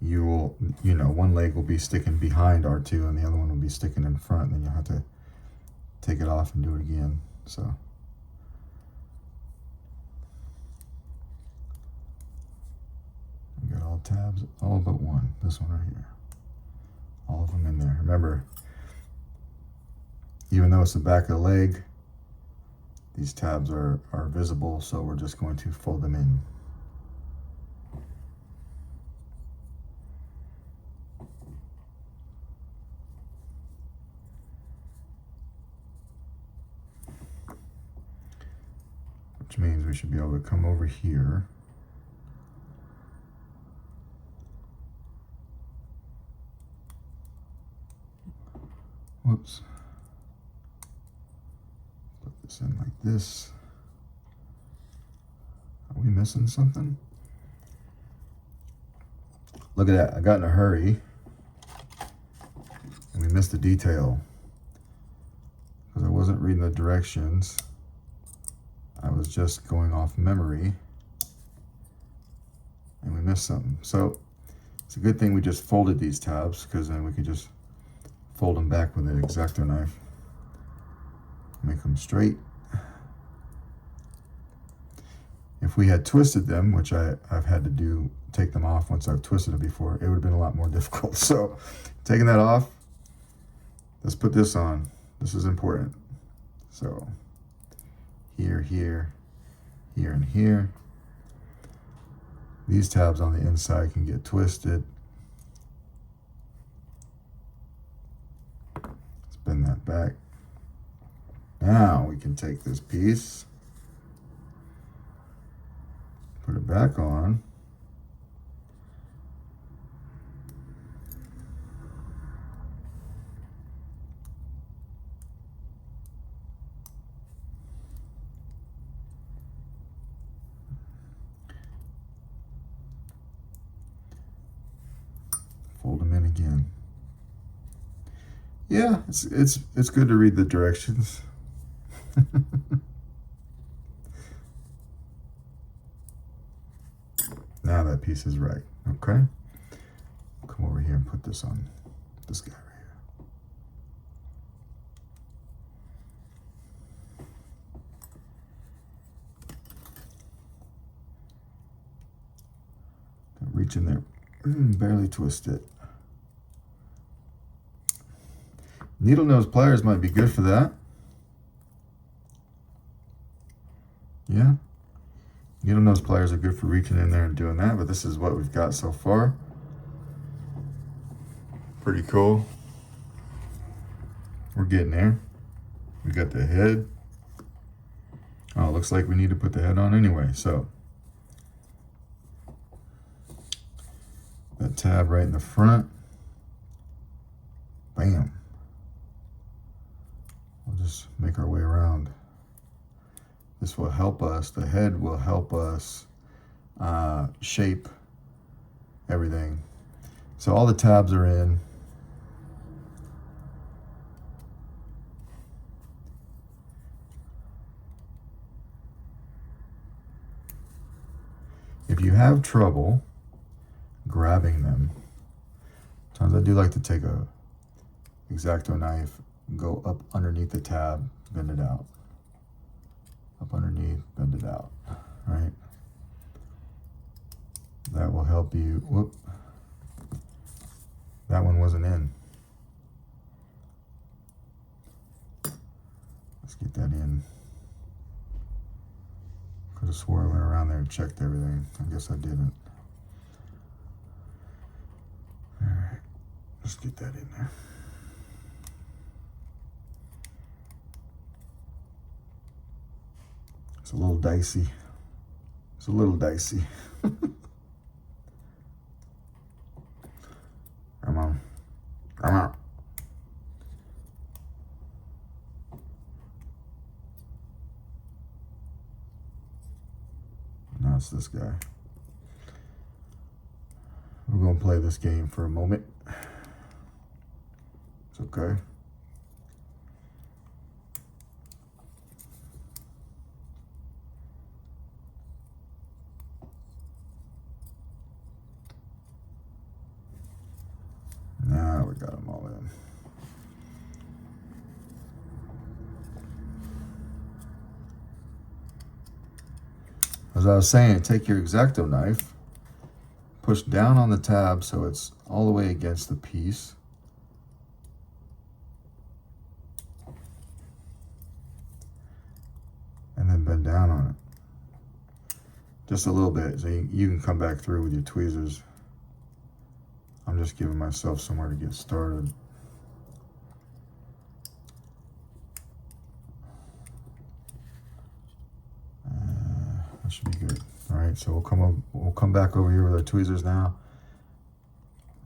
Speaker 1: you will, one leg will be sticking behind R2 and the other one will be sticking in front, and then you'll have to take it off and do it again. So we got all tabs, all but one, this one right here, all of them in there. Remember, even though it's the back of the leg, these tabs are visible, so we're just going to fold them in. Which means we should be able to come over here. Whoops. Put this in like this. Are we missing something? Look at that, I got in a hurry and we missed a detail because I wasn't reading the directions. I was just going off memory and we missed something. So it's a good thing we just folded these tabs, because then we could just fold them back with an X-Acto knife, make them straight. If we had twisted them, which I've had to do, take them off once I've twisted it before, it would have been a lot more difficult. So taking that off, let's put this on. This is important. So here, here, here, and here. These tabs on the inside can get twisted. Let's bend that back. Now we can take this piece, put it back on. Fold them in again. Yeah, it's good to read the directions. Now that piece is right. Okay. Come over here and put this on this guy right here. Reach in there, barely twist it. Needle nose pliers might be good for that. Yeah. Needle nose pliers are good for reaching in there and doing that, but this is what we've got so far. Pretty cool. We're getting there. We got the head. Oh, it looks like we need to put the head on anyway, so. That tab right in the front. Bam. We'll just make our way around. This will help us, the head will help us shape everything. So all the tabs are in. If you have trouble grabbing them, sometimes I do like to take a X-Acto knife, go up underneath the tab, bend it out. Up underneath, bend it out, right? That will help you. Whoop. That one wasn't in. Let's get that in. Could have swore I went around there and checked everything. I guess I didn't. All right, let's get that in there. It's a little dicey. It's a little dicey. Come on. Come on. Now it's this guy. We're going to play this game for a moment. It's okay. Now we got them all in. As I was saying, take your X-Acto knife, push down on the tab so it's all the way against the piece. And then bend down on it. Just a little bit, so you can come back through with your tweezers. I'm just giving myself somewhere to get started. That should be good. All right, so we'll come back over here with our tweezers now.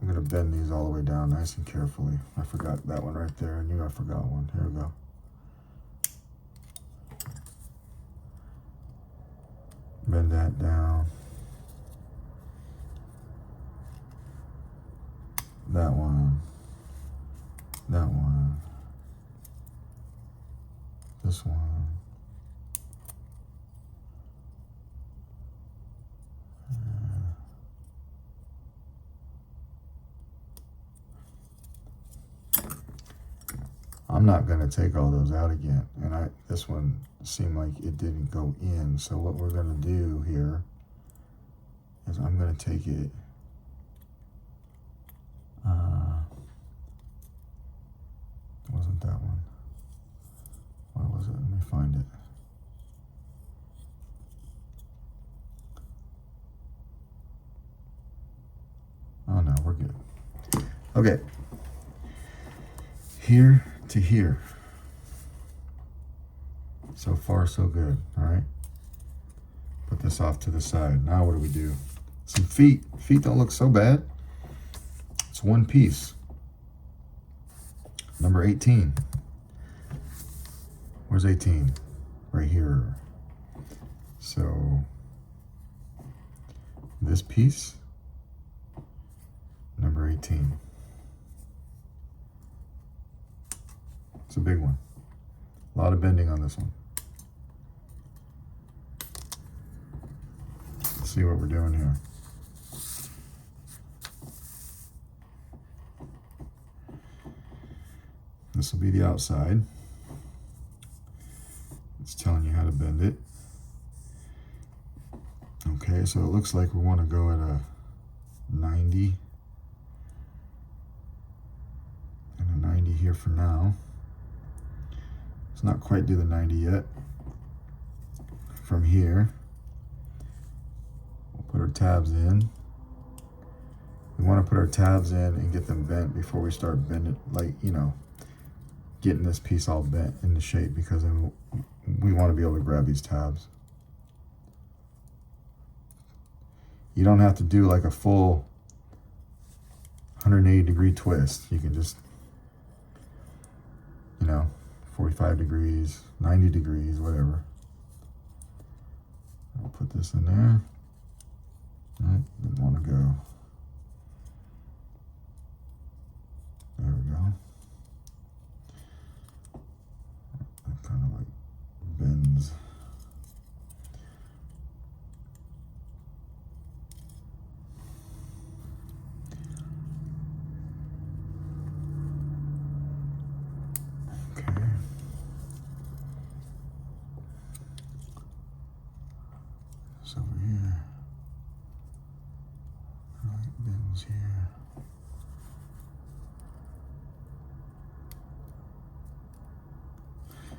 Speaker 1: I'm gonna bend these all the way down nice and carefully. I forgot that one right there. I knew I forgot one. Here we go. Bend that down. That one. That one. This one. I'm not going to take all those out again. And this one seemed like it didn't go in. So what we're going to do here is I'm going to take it. It wasn't that one. Where was it? Let me find it. Oh no, we're good. Okay. Here to here. So far, so good. All right. Put this off to the side. Now what do we do? Some feet. Feet don't look so bad. It's one piece. Number 18. Where's 18? Right here. So this piece, number 18. It's a big one. A lot of bending on this one. Let's see what we're doing here. This will be the outside. It's telling you how to bend it. Okay, so it looks like we want to go at a 90. And a 90 here for now. Let's not quite do the 90 yet. From here, we'll put our tabs in. We want to put our tabs in and get them bent before we start bending, like, you know, getting this piece all bent into shape, because then we want to be able to grab these tabs. You don't have to do like a full 180-degree twist. You can just, you know, 45 degrees, 90 degrees, whatever. I'll put this in there. Didn't want to go. There we go. That kind of like bends. Okay. This over here. Right, bends here.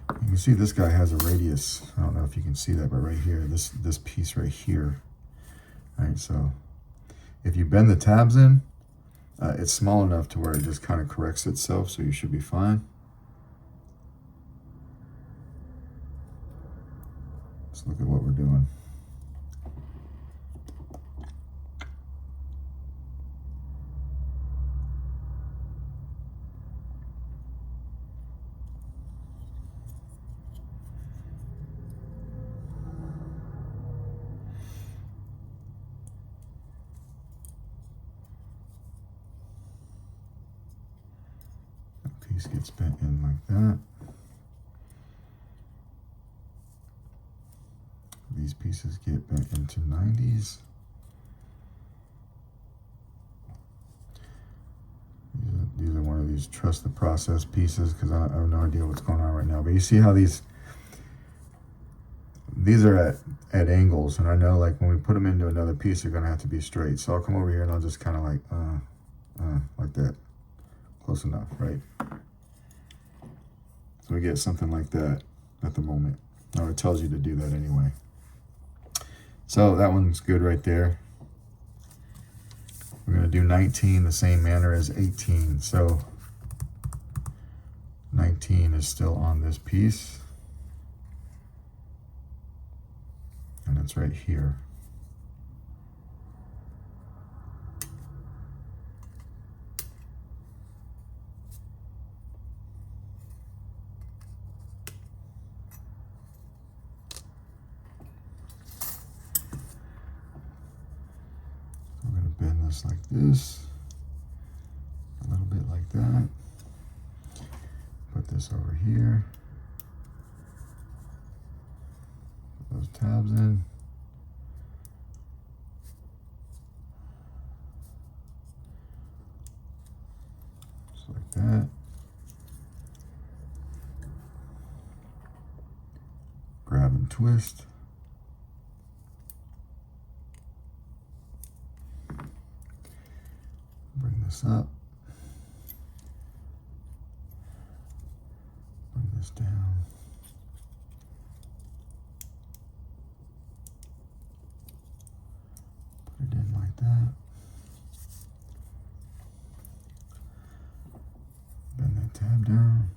Speaker 1: You can see this guy has a radius. I don't know if you can see that, but right here, this piece right here. All right, so if you bend the tabs in, it's small enough to where it just kind of corrects itself, so you should be fine. Let's look at what we're doing. Piece gets bent in like that. These pieces get bent into 90s. These are one of these trust the process pieces, because I have no idea what's going on right now. But you see how these are at angles, and I know like when we put them into another piece, they're gonna have to be straight. So I'll come over here and I'll just kind of like that. Close enough, right? So we get something like that at the moment. Now it tells you to do that anyway. So that one's good right there. We're gonna do 19 the same manner as 18. So 19 is still on this piece. And it's right here. Bend this like this, a little bit like that. Put this over here. Put those tabs in. Just like that. Grab and twist. Bring this up. Bring this down. Put it in like that. Bend that tab down.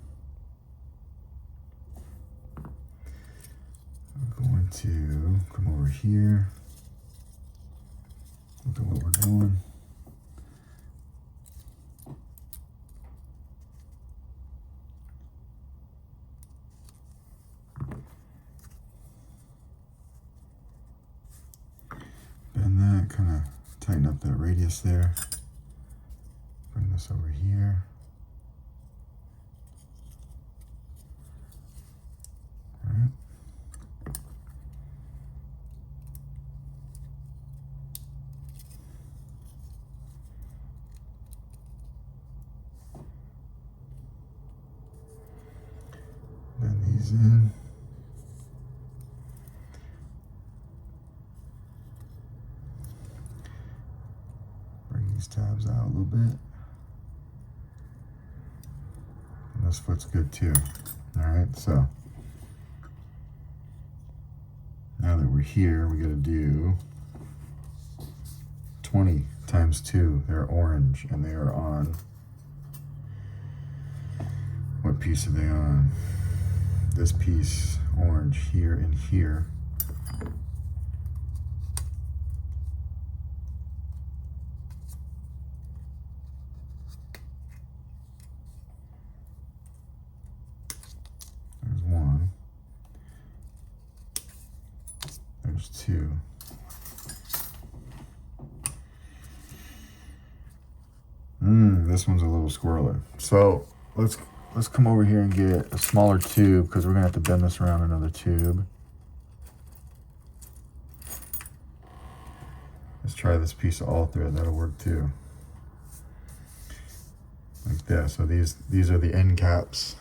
Speaker 1: We're going to come over here. Look at what we're doing. Bend that, kind of tighten up that radius there. Bring this over here. All right. Bend these in. These tabs out a little bit. And this foot's good too. All right, so now that we're here, we got to do 20 times 2. They're orange, and they are on, what piece are they on? This piece, orange, here and here. There's 1. There's 2. This one's a little squirreler. So let's come over here and get a smaller tube, because we're gonna have to bend this around another tube. Let's try this piece of all thread. That'll work too. Like that. So these are the end caps.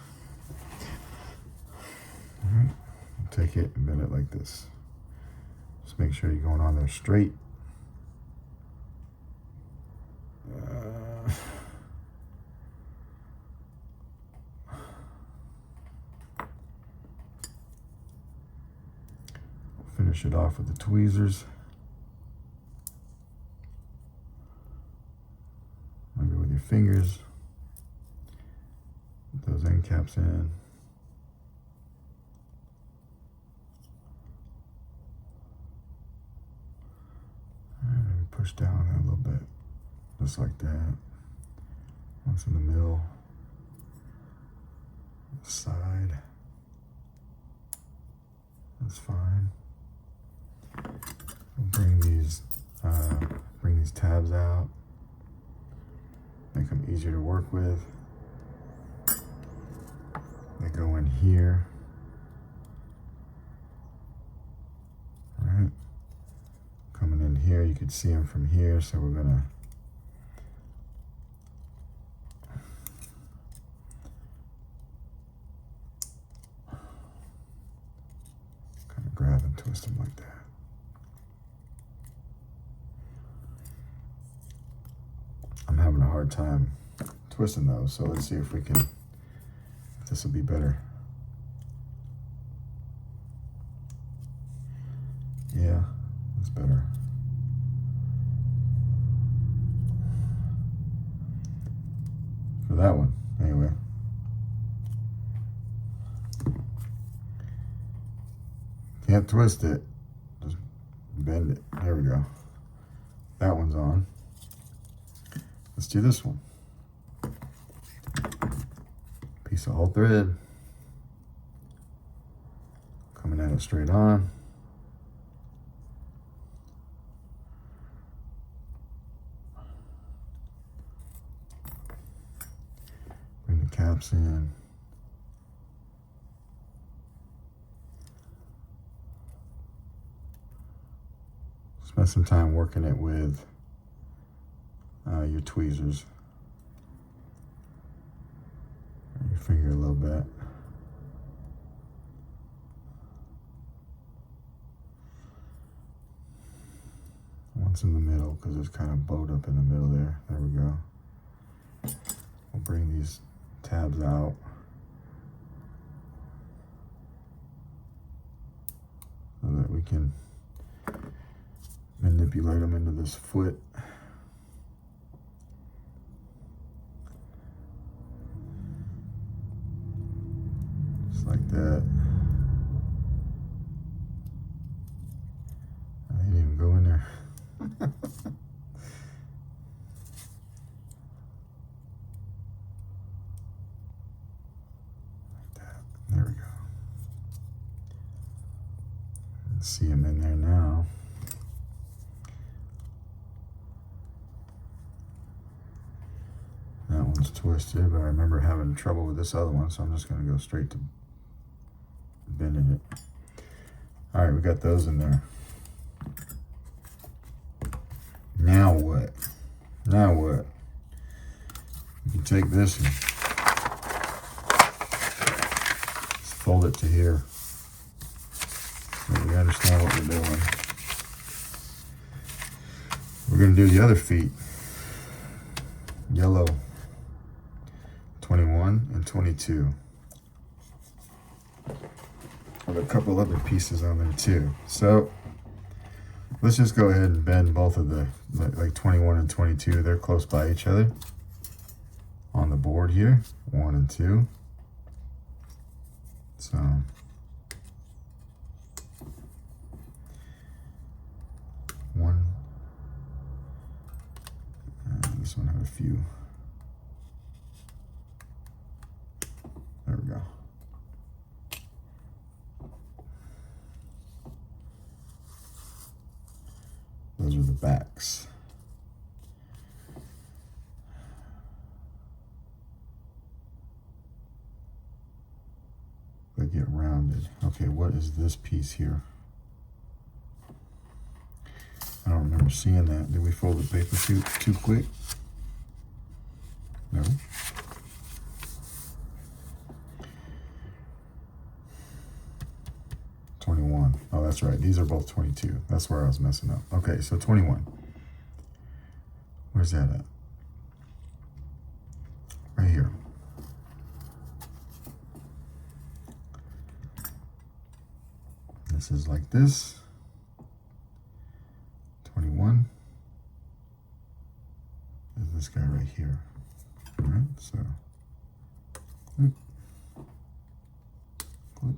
Speaker 1: All right. Take it and bend it like this. Just make sure you're going on there straight. Finish it off with the tweezers. Maybe with your fingers. Put those end caps in. And push down a little bit. Just like that. Once in the middle. Side. That's fine. Bring these tabs out. Make them easier to work with. They go in here. All right. Coming in here, you can see them from here, so we're gonna kind of grab and twist them like that. I'm having a hard time twisting those, so let's see if this will be better. Yeah, that's better. For that one, anyway. Can't twist it, just bend it. There we go. That one's on. Let's do this one. Piece of all thread. Coming at it straight on. Bring the caps in. Spend some time working it with your tweezers. Your finger a little bit. Once in the middle, because it's kind of bowed up in the middle there. There we go. We'll bring these tabs out. So that we can manipulate them into this foot. Just like that. I didn't even go in there. Like that. There we go. Let's see them in there now. That one's twisted, but I remember having trouble with this other one, so I'm just going to go straight to bending it. All right, we got those in there. Now what? Now what? You can take this and just fold it to here. So we understand what we're doing. We're going to do the other feet. Yellow 21 and 22. Have a couple other pieces on there too. So let's just go ahead and bend both of the, like 21 and 22. They're close by each other on the board here, 1 and 2. So one, this one had a few. There we go. Those are the backs. They get rounded. Okay, what is this piece here? I don't remember seeing that. Did we fold the paper too quick? No. Oh, that's right. These are both 22. That's where I was messing up. Okay, so 21. Where's that at? Right here. This is like this. 21. There's this guy right here. All right, so click, click,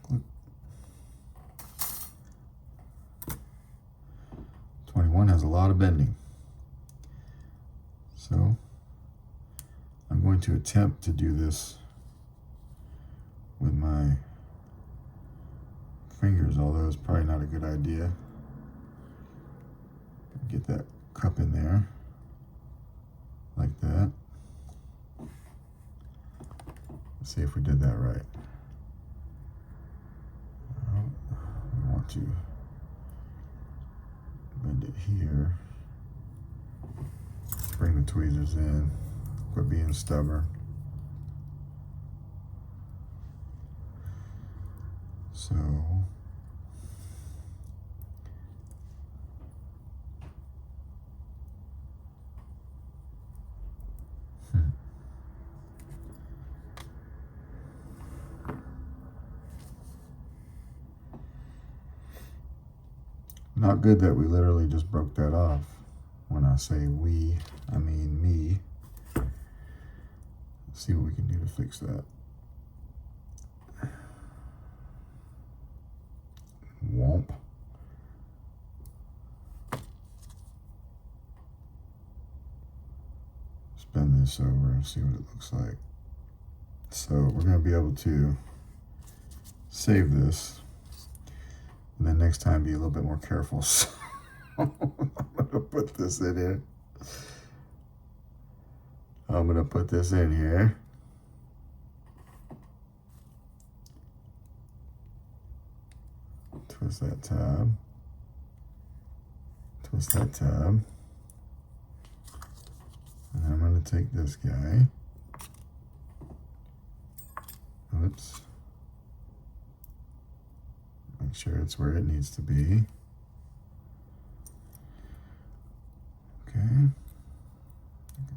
Speaker 1: click. 21 has a lot of bending. So I'm going to attempt to do this with my fingers, although it's probably not a good idea. Get that cup in there like that. Let's see if we did that right. We want to bend it here. Bring the tweezers in. Quit being stubborn. So not good that we literally just broke that off. When I say we, I mean me. Let's see what we can do to fix that. Womp. Spin this over and see what it looks like. So we're going to be able to save this. And then next time be a little bit more careful. So I'm going to put this in here. I'm going to put this in here. Twist that tab. Twist that tab. And then I'm going to take this guy. Oops. Make sure it's where it needs to be. Okay.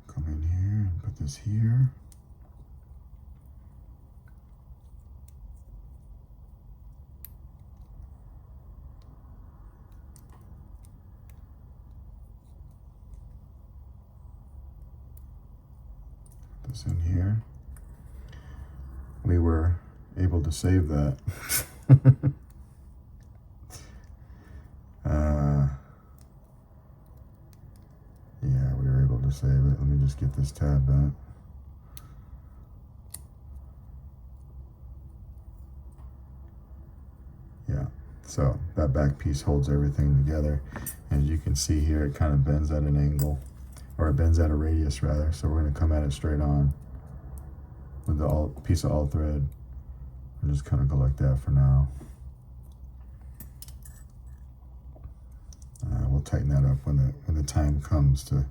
Speaker 1: Come in here and put this here. Put this in here. We were able to save that. Yeah, we were able to save it. Let me just get this tab back. Yeah, so that back piece holds everything together. As you can see here, it kind of bends at an angle, or it bends at a radius rather. So we're going to come at it straight on with the piece of all thread and just kind of go like that for now. We'll tighten that up when the time comes to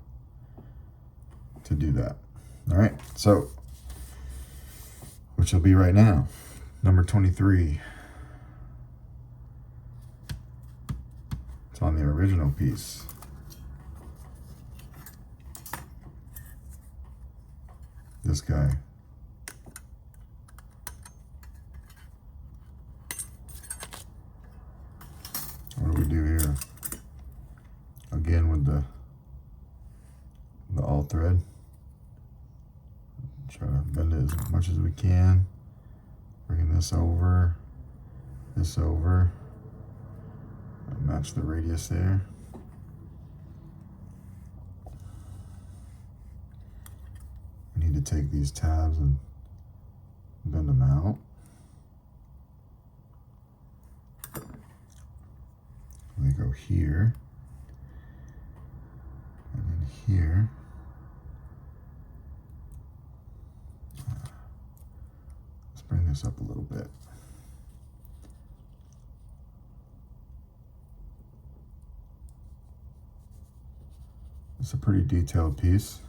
Speaker 1: do that. All right, so which will be right now, number 23. It's on the original piece. This guy. Try to bend it as much as we can. Bringing this over, match the radius there. We need to take these tabs and bend them out. They go here, and then here. Let's bring this up a little bit. It's a pretty detailed piece.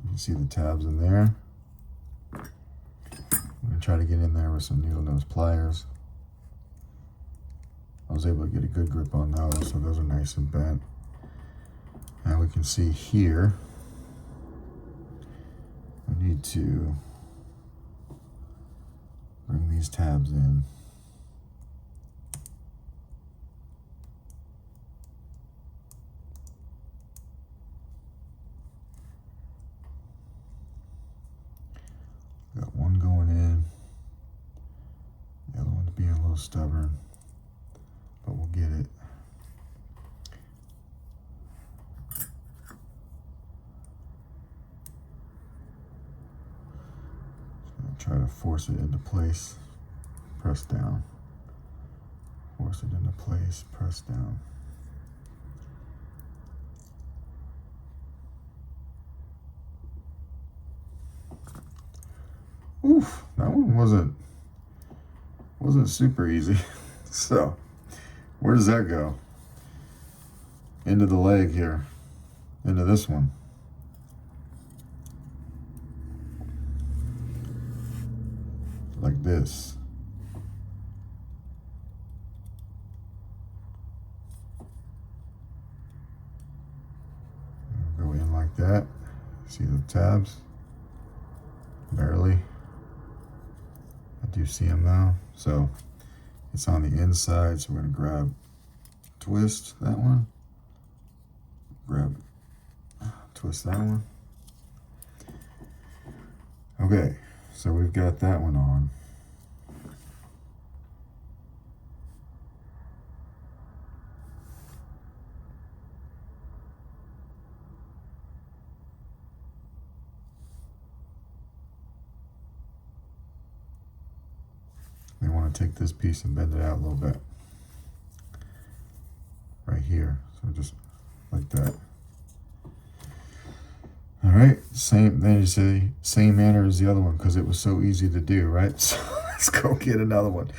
Speaker 1: You can see the tabs in there. I'm gonna try to get in there with some needle nose pliers. I was able to get a good grip on those, so those are nice and bent. And we can see here, we need to bring these tabs in. Got one going in, the other one's being a little stubborn, but we'll get it. Try to force it into place, press down. Force it into place, press down. Oof, that one wasn't super easy. So, where does that go? Into the leg here, into this one. Like this. Go in like that. See the tabs? Barely. I do see them now. So it's on the inside. So we're going to grab, twist that one. Grab, twist that one. Okay. So we've got that one on. We want to take this piece and bend it out a little bit. Right here. So just like that. All right, then you say same manner as the other one because it was so easy to do, right? So let's go get another one.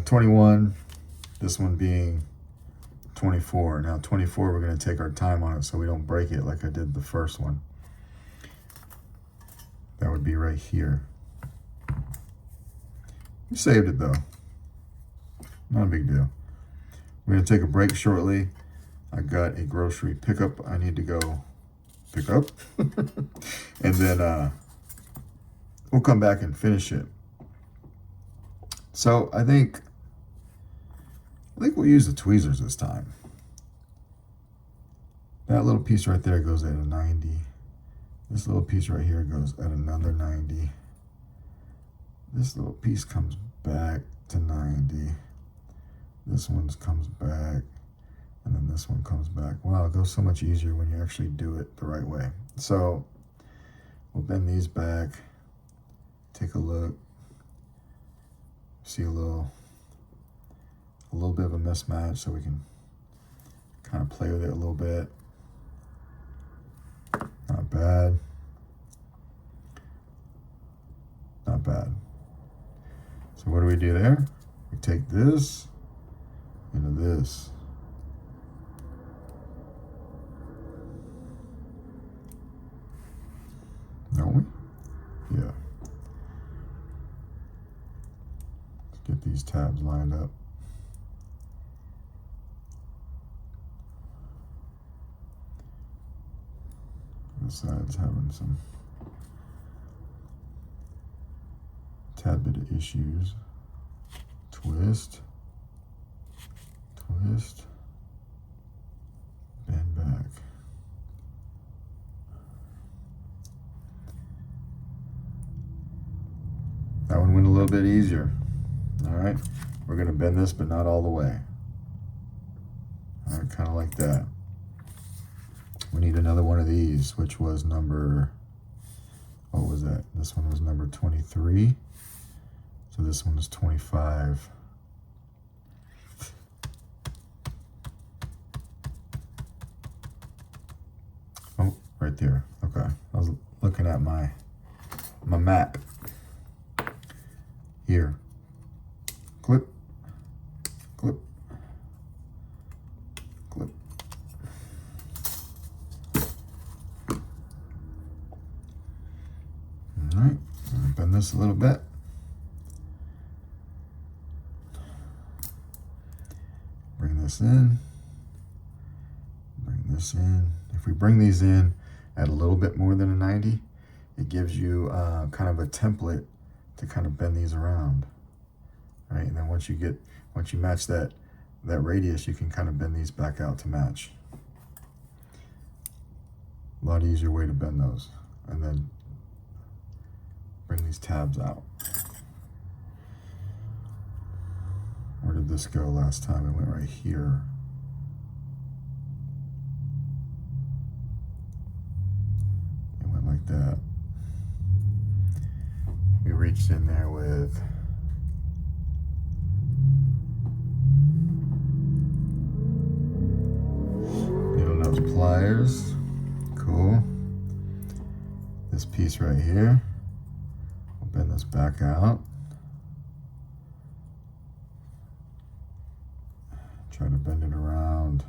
Speaker 1: 21, this one being 24. Now 24, we're gonna take our time on it so we don't break it like I did the first one. That would be right here. We saved it though, not a big deal. We're gonna take a break shortly. I got a grocery pickup I need to go pick up. And then we'll come back and finish it. So I think we'll use the tweezers this time. That little piece right there goes at a 90. This little piece right here goes at another 90. This little piece comes back to 90. This one comes back. And then this one comes back. Wow, it goes so much easier when you actually do it the right way. So we'll bend these back, take a look, see a little bit of a mismatch so we can kind of play with it a little bit. Not bad. Not bad. So what do we do there? We take this into this. Don't we? Yeah. Let's get these tabs lined up. This side's having some tad bit of issues. Twist, twist, bend back. That one went a little bit easier. All right, we're gonna bend this, but not all the way. All right, kind of like that. We need another one of these, which was number, what was that? This one was number 23. So this one is 25. Oh, right there. Okay, I was looking at my map. Here. Clip, clip, clip. All right, bend this a little bit. Bring this in. Bring this in. If we bring these in at a little bit more than a 90, it gives you kind of a template to kind of bend these around. Right, and then once you match that radius, you can kind of bend these back out to match. A lot easier way to bend those. And then bring these tabs out. Where did this go last time? It went right here. It went like that. We reached in there with pliers. Cool. This piece right here, we'll bend this back out. Try to bend it around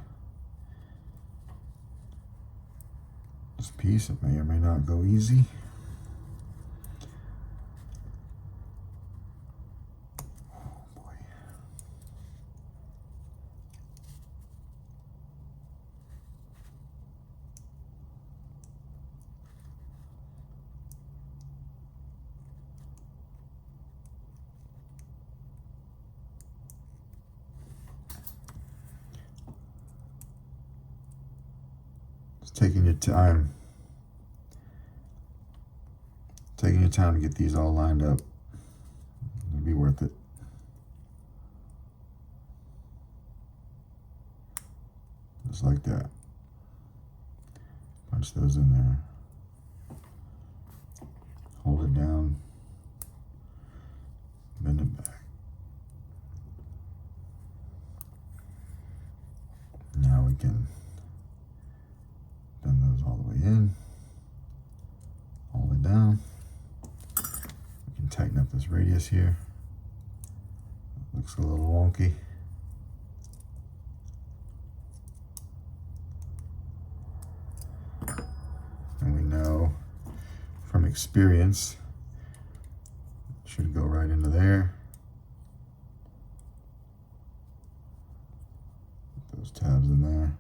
Speaker 1: this piece. It may or may not go easy. Taking your time. Taking your time to get these all lined up. It'll be worth it. Just like that. Punch those in there. Hold it down. Bend it back. Now we can bend those all the way in, all the way down. We can tighten up this radius here. Looks a little wonky. And we know from experience, it should go right into there. Put those tabs in there.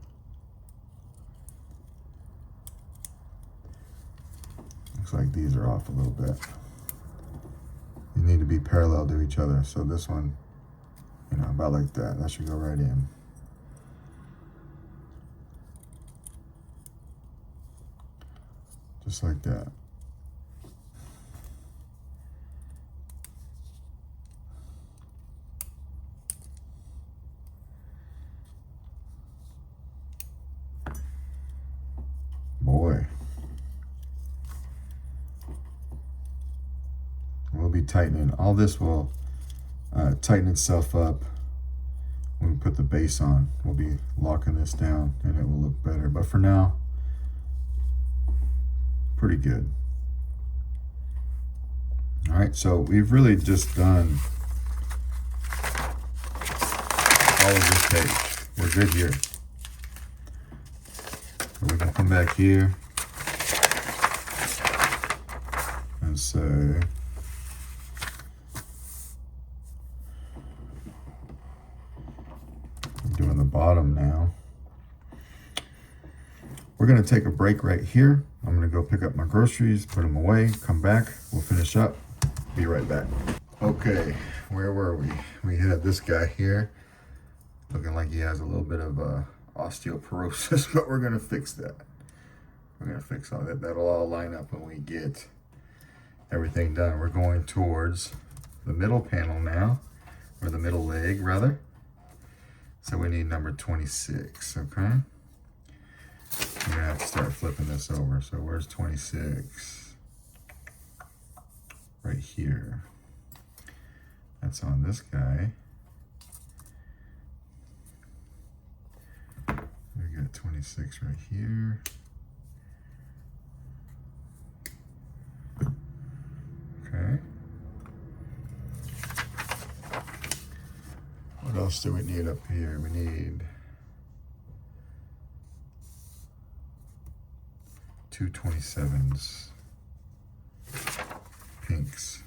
Speaker 1: Looks like these are off a little bit. You need to be parallel to each other. So this one, you know, about like that. That should go right in. Just like that. Boy. We'll be tightening. All this will tighten itself up when we put the base on. We'll be locking this down and it will look better. But for now, pretty good. All right, so we've really just done all of this page. We're good here. So we can come back here and say, doing the bottom now. We're gonna take a break right here. I'm gonna go pick up my groceries, put them away, come back, we'll finish up, be right back. Okay, where were we? We had this guy here, looking like he has a little bit of osteoporosis, but we're gonna fix that. We're gonna fix all that. That'll all line up when we get everything done. We're going towards the middle panel now, or the middle leg rather. So we need number 26, okay? We're gonna have to start flipping this over. So where's 26? Right here. That's on this guy. We got 26 right here. Okay. What else do we need up here? We need 2 27s, pinks.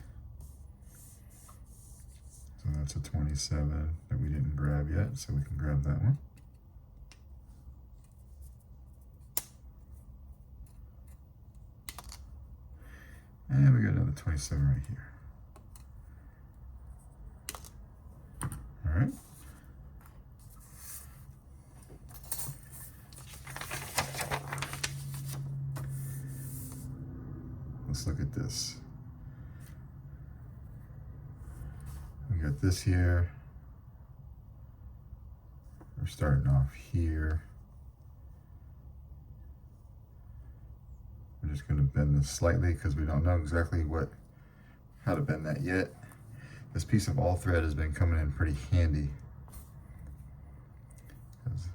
Speaker 1: So that's a 27 that we didn't grab yet, so we can grab that one. And we got another 27 right here. All right. Let's look at this. We got this here. We're starting off here. We're just going to bend this slightly because we don't know exactly how to bend that yet. This piece of all thread has been coming in pretty handy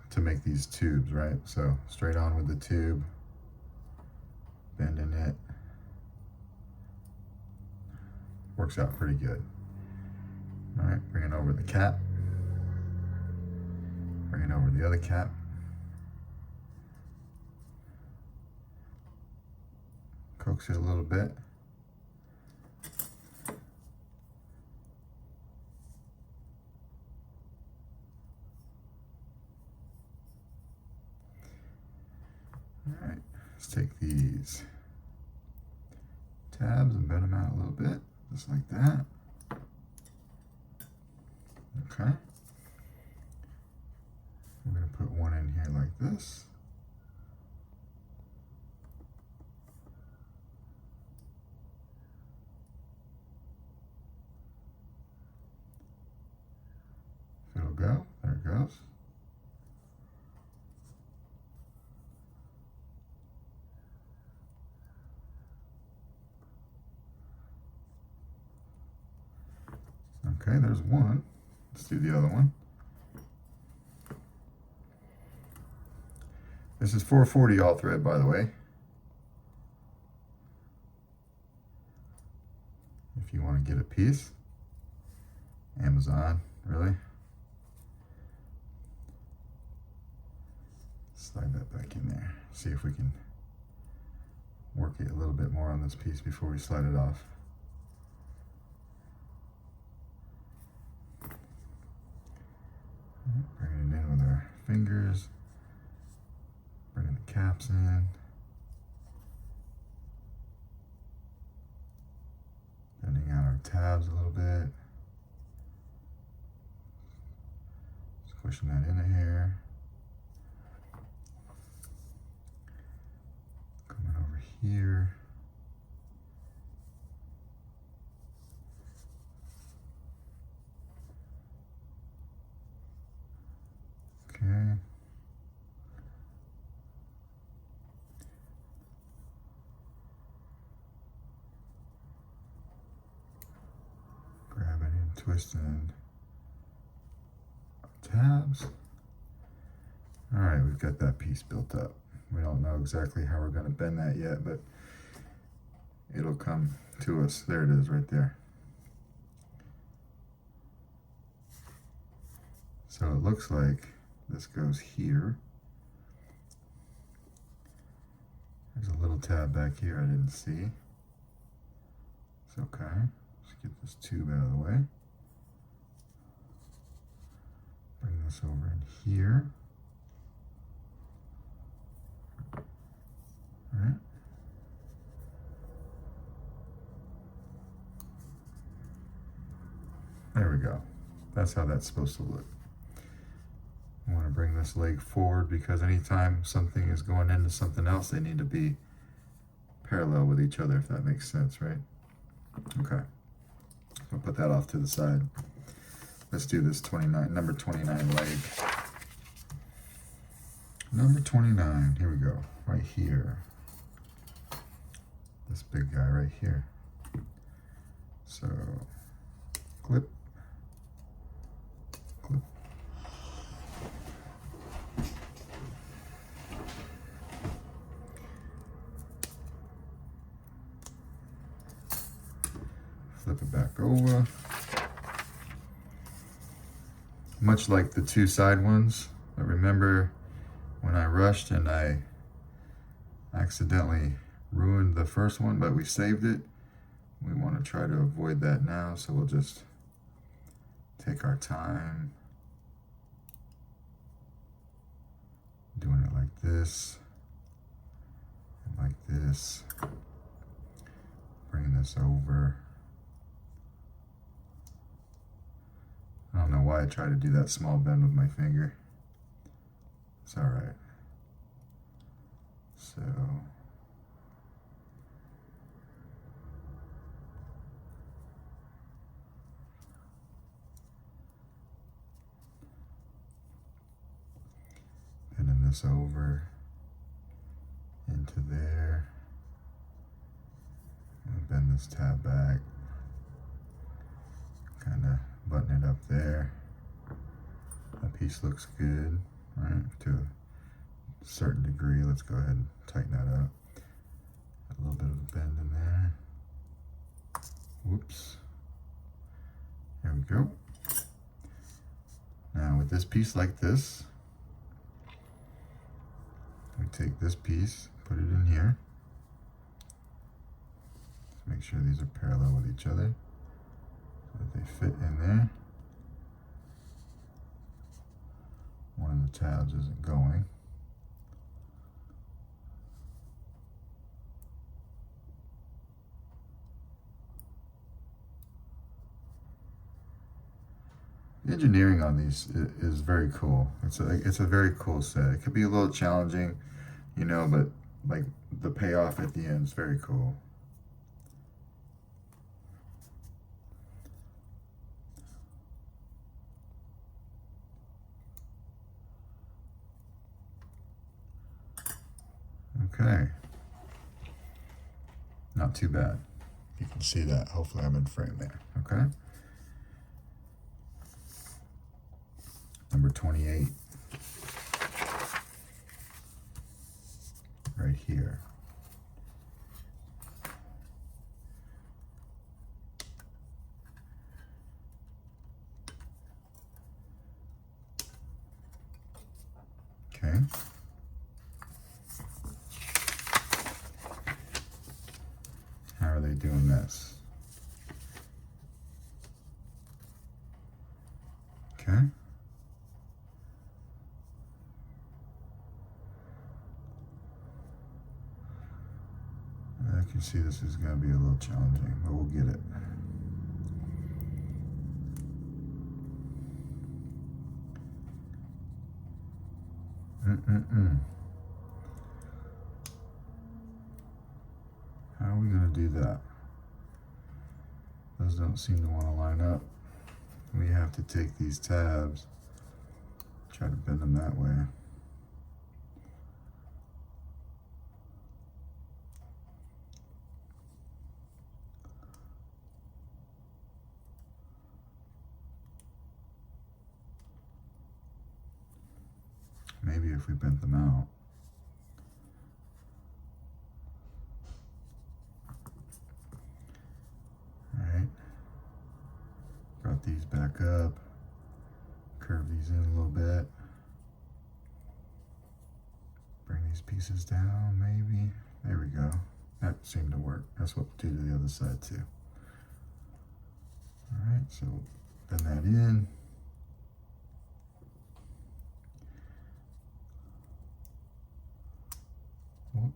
Speaker 1: to make these tubes, right? So straight on with the tube, bending it. Works out pretty good. All right, bringing over the cap. Bringing over the other cap. Coax it a little bit. All right, let's take these tabs and bend them out a little bit, just like that. Okay. We're going to put one in here like this. If it'll go, there it goes. Okay, there's one. Let's do the other one. This is 440 all thread, by the way. If you want to get a piece. Amazon, really? Slide that back in there. See if we can work it a little bit more on this piece before we slide it off. Bringing it in with our fingers. Bringing the caps in. Bending out our tabs a little bit. Squishing that into here. Coming over here. Okay. Grab it and twist in tabs. All right, we've got that piece built up. We don't know exactly how we're going to bend that yet, but it'll come to us. There it is right there. So it looks like this goes here. There's a little tab back here I didn't see. It's okay. Let's get this tube out of the way. Bring this over in here. All right. There we go. That's how that's supposed to look. I want to bring this leg forward because anytime something is going into something else, they need to be parallel with each other, if that makes sense, right? Okay. We'll put that off to the side. Let's do this number 29 leg. Number 29, here we go, right here. This big guy right here. So, clip, clip. Flip it back over. Much like the two side ones, but remember when I rushed and I accidentally ruined the first one, but we saved it. We want to try to avoid that now, so we'll just take our time doing it like this and like this. Bring this over. I don't know why I try to do that small bend with my finger. It's all right. So bending this over into there. And bend this tab back. Kind of button it up there. That piece looks good, right? To a certain degree. Let's go ahead and tighten that up. A little bit of a bend in there. Whoops. There we go. Now with this piece like this, we take this piece, put it in here. Let's make sure these are parallel with each other so that they fit in there. One of the tabs isn't going. The engineering on these is very cool. It's a very cool set. It could be a little challenging, you know, but like the payoff at the end is very cool. Okay. Not too bad. You can see that. Hopefully I'm in frame there. Okay. Number 28. Right here. Okay. How are they doing this? Okay. I can see this is going to be a little challenging, but we'll get it. How are we going to do that? Those don't seem to want to line up. We have to take these tabs, try to bend them that way. Maybe if we bent them out. All right. Brought these back up. Curve these in a little bit. Bring these pieces down, maybe. There we go. That seemed to work. That's what we'll do to the other side too. All right, so bend that in. Whoop.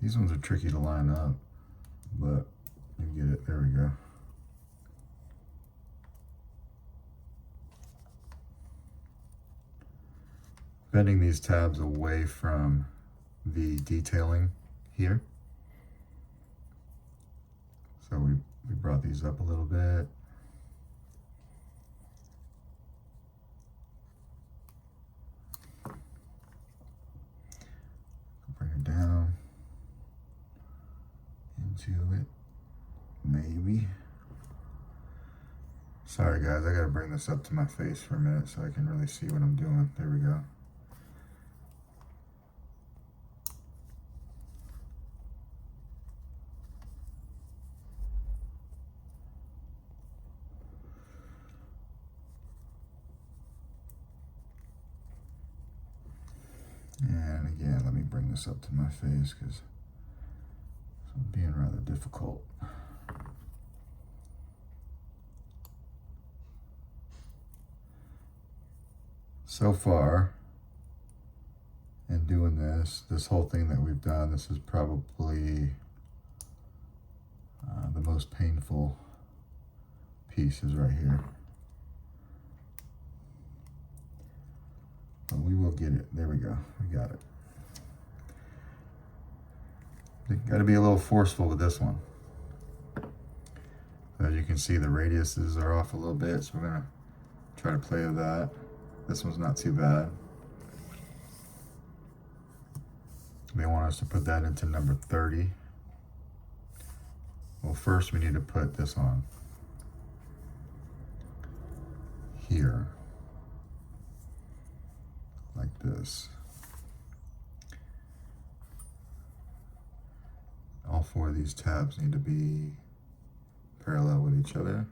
Speaker 1: These ones are tricky to line up, but you get it. There we go. Bending these tabs away from the detailing here. So we We brought these up a little bit. Bring it down into it, maybe. Sorry guys, I gotta bring this up to my face for a minute so I can really see what I'm doing. There we go. And again, let me bring this up to my face because it's being rather difficult. So far, in doing this whole thing that we've done, this is probably the most painful piece is right here. But we will get it. There we go. We got it. You got to be a little forceful with this one. As you can see, the radiuses are off a little bit, so we're going to try to play with that. This one's not too bad. They want us to put that into number 30. Well, first we need to put this on here, like this. All four of these tabs need to be parallel with each other.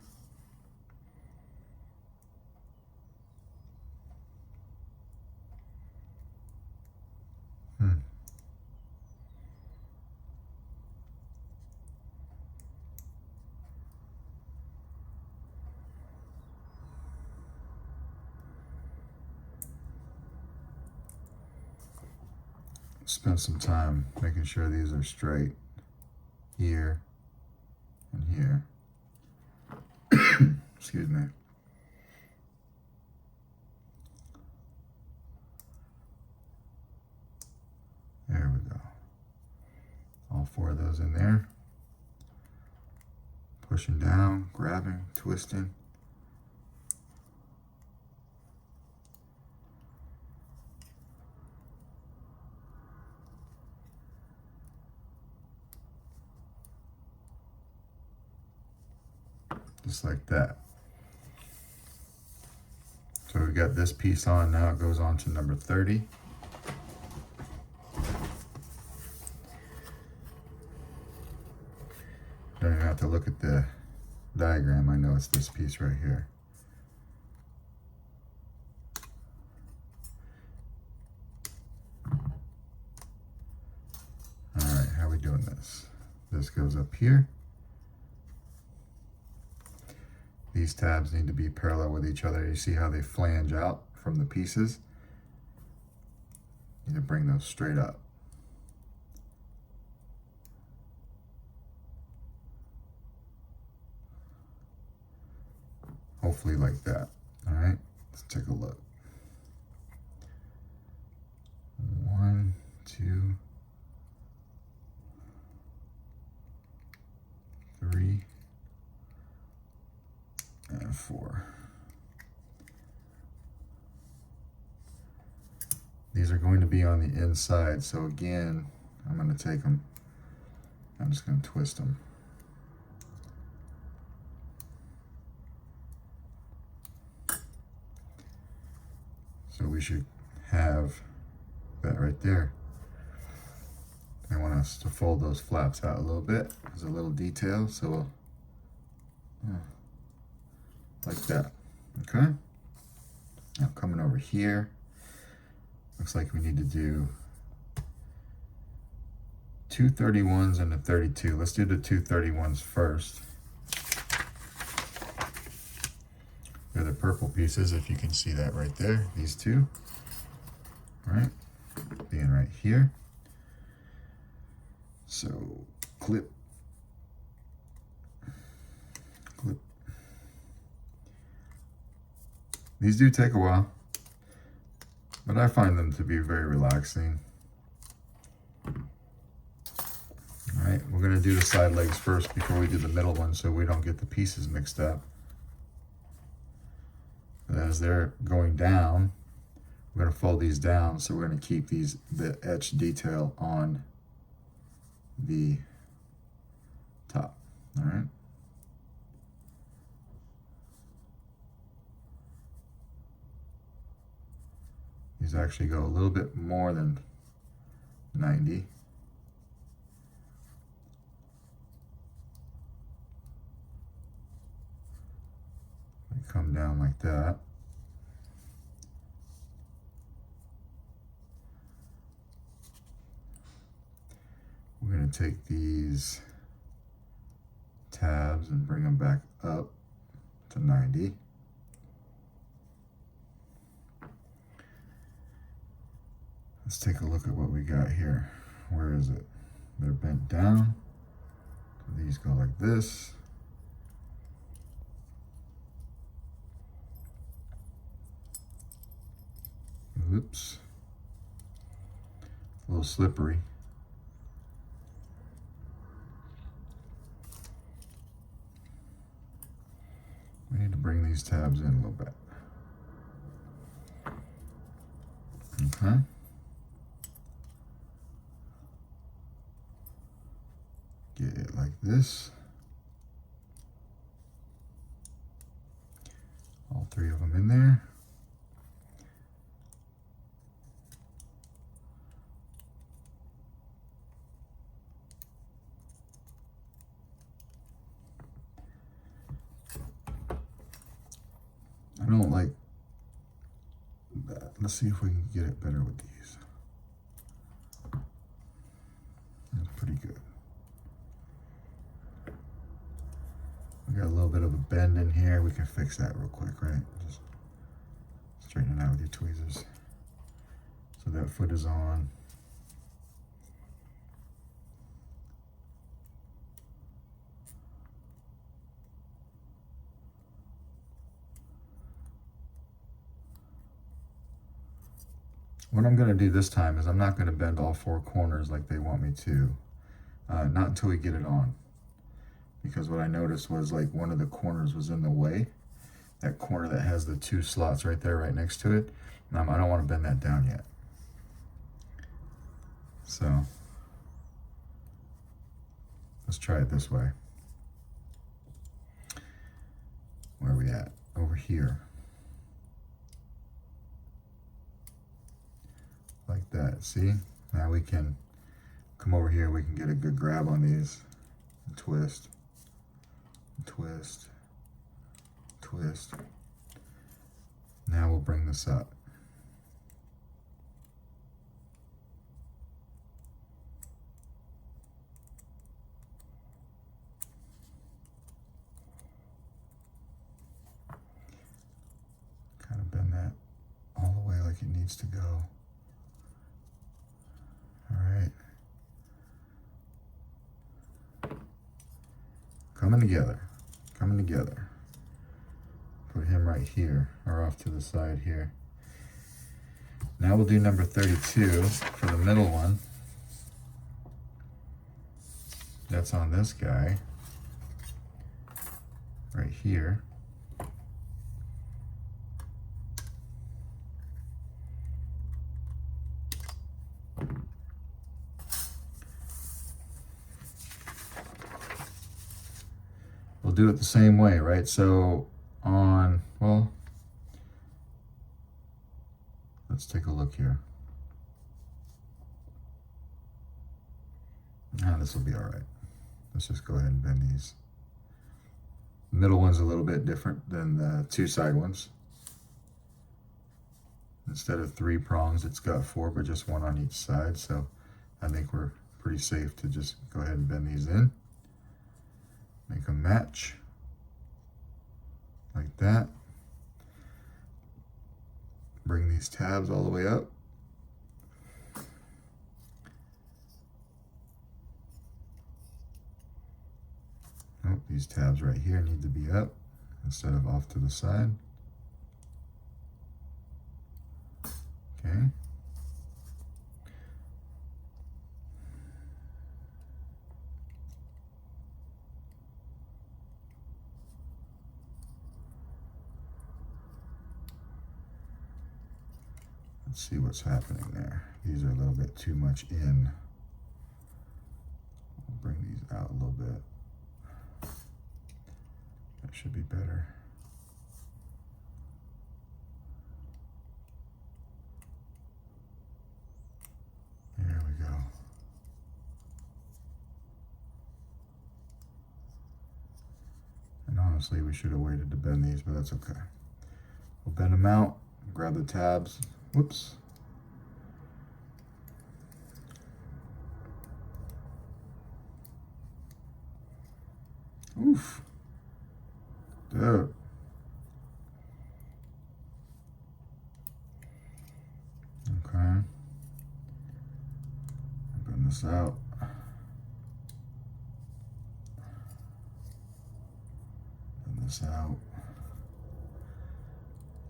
Speaker 1: Spend some time making sure these are straight here and here. Excuse me. There we go. All four of those in there. Pushing down, grabbing, twisting. Just like that. So we got this piece on now. It goes on to number 30. Don't even have to look at the diagram. I know it's this piece right here. All right, how are we doing this? This goes up here. These tabs need to be parallel with each other. You see how they flange out from the pieces? You need to bring those straight up. Hopefully like that. All right, let's take a look. 1, 2, 3, and 4. These are going to be on the inside, so again, I'm going to take them, I'm just going to twist them. So we should have that right there. I want us to fold those flaps out a little bit. There's a little detail, so we'll, like that, okay? Now coming over here, looks like we need to do 2 31s and a 32. Let's do the 2 31s first. They're the purple pieces, if you can see that right there, these two, right? Being right here. So clip, clip. These do take a while, but I find them to be very relaxing. All right, we'll we're gonna do the side legs first before we do the middle one so we don't get the pieces mixed up. And as they're going down, we're gonna fold these down, so we're gonna keep the etched detail on the top, all right? These actually go a little bit more than 90. They come down like that. We're going to take these tabs and bring them back up to 90. Let's take a look at what we got here. Where is it? They're bent down. So these go like this. Oops. A little slippery. We need to bring these tabs in a little bit. Okay. Get it like this. All three of them in there. I don't like that. Let's see if we can get it better with these. That's pretty good. We got a little bit of a bend in here. We can fix that real quick, right? Just straighten it out with your tweezers. So that foot is on. What I'm going to do this time is I'm not going to bend all four corners like they want me to. Not until we get it on. Because what I noticed was like one of the corners was in the way. That corner that has the two slots right there, right next to it. I don't want to bend that down yet. So let's try it this way. Where are we at? Over here. Like that, see? Now we can come over here, we can get a good grab on these. And twist, twist, twist. Now we'll bring this up. Kind of bend that all the way like it needs to go. All right. Coming together, coming together. Put him right here, or off to the side here. Now we'll do number 32 for the middle one. That's on this guy, right here. We'll do it the same way, right? So on, well, let's take a look here. Now this will be all right. Let's just go ahead and bend these. The middle one's a little bit different than the two side ones. Instead of 3 prongs, it's got 4, but just 1 on each side. So I think we're pretty safe to just go ahead and bend these in. Make them match like that. Bring these tabs all the way up. Oh, these tabs right here need to be up instead of off to the side. Okay. Let's see what's happening there. These are a little bit too much in. We'll bring these out a little bit. That should be better. There we go. And honestly, we should have waited to bend these, but that's okay. We'll bend them out, grab the tabs. Whoops. Oof. Dude. Okay. Bend this out. Bend this out.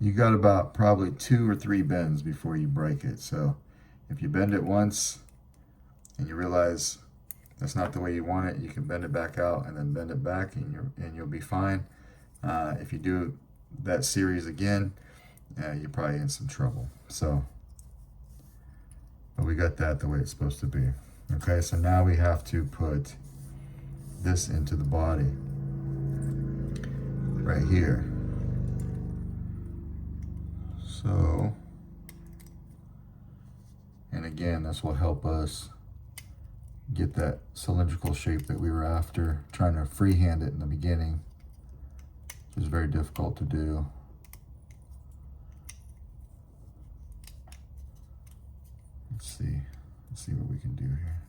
Speaker 1: You got about probably 2 or 3 bends before you break it. So if you bend it once and you realize that's not the way you want it, you can bend it back out and then bend it back, and you'll be fine. If you do that series again, you're probably in some trouble. So, but we got that the way it's supposed to be. Okay, so now we have to put this into the body right here. So, and again, this will help us get that cylindrical shape that we were after, trying to freehand it in the beginning, which is very difficult to do. Let's see what we can do here.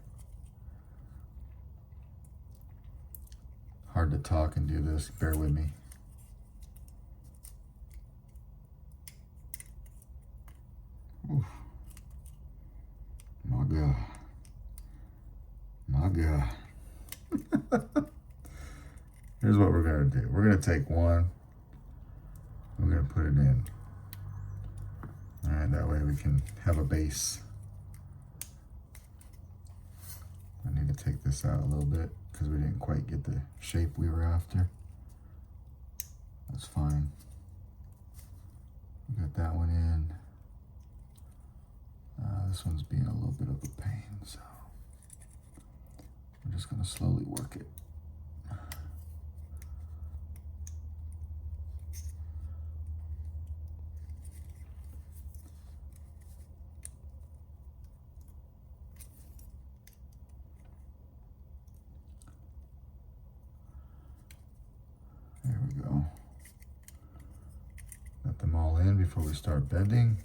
Speaker 1: Hard to talk and do this, bear with me. Oof. My God. My God. Here's what we're going to do. We're going to take one. We're going to put it in. All right, that way we can have a base. I need to take this out a little bit because we didn't quite get the shape we were after. That's fine. We got that one in. This one's being a little bit of a pain, so we're just going to slowly work it. There we go. Let them all in before we start bending.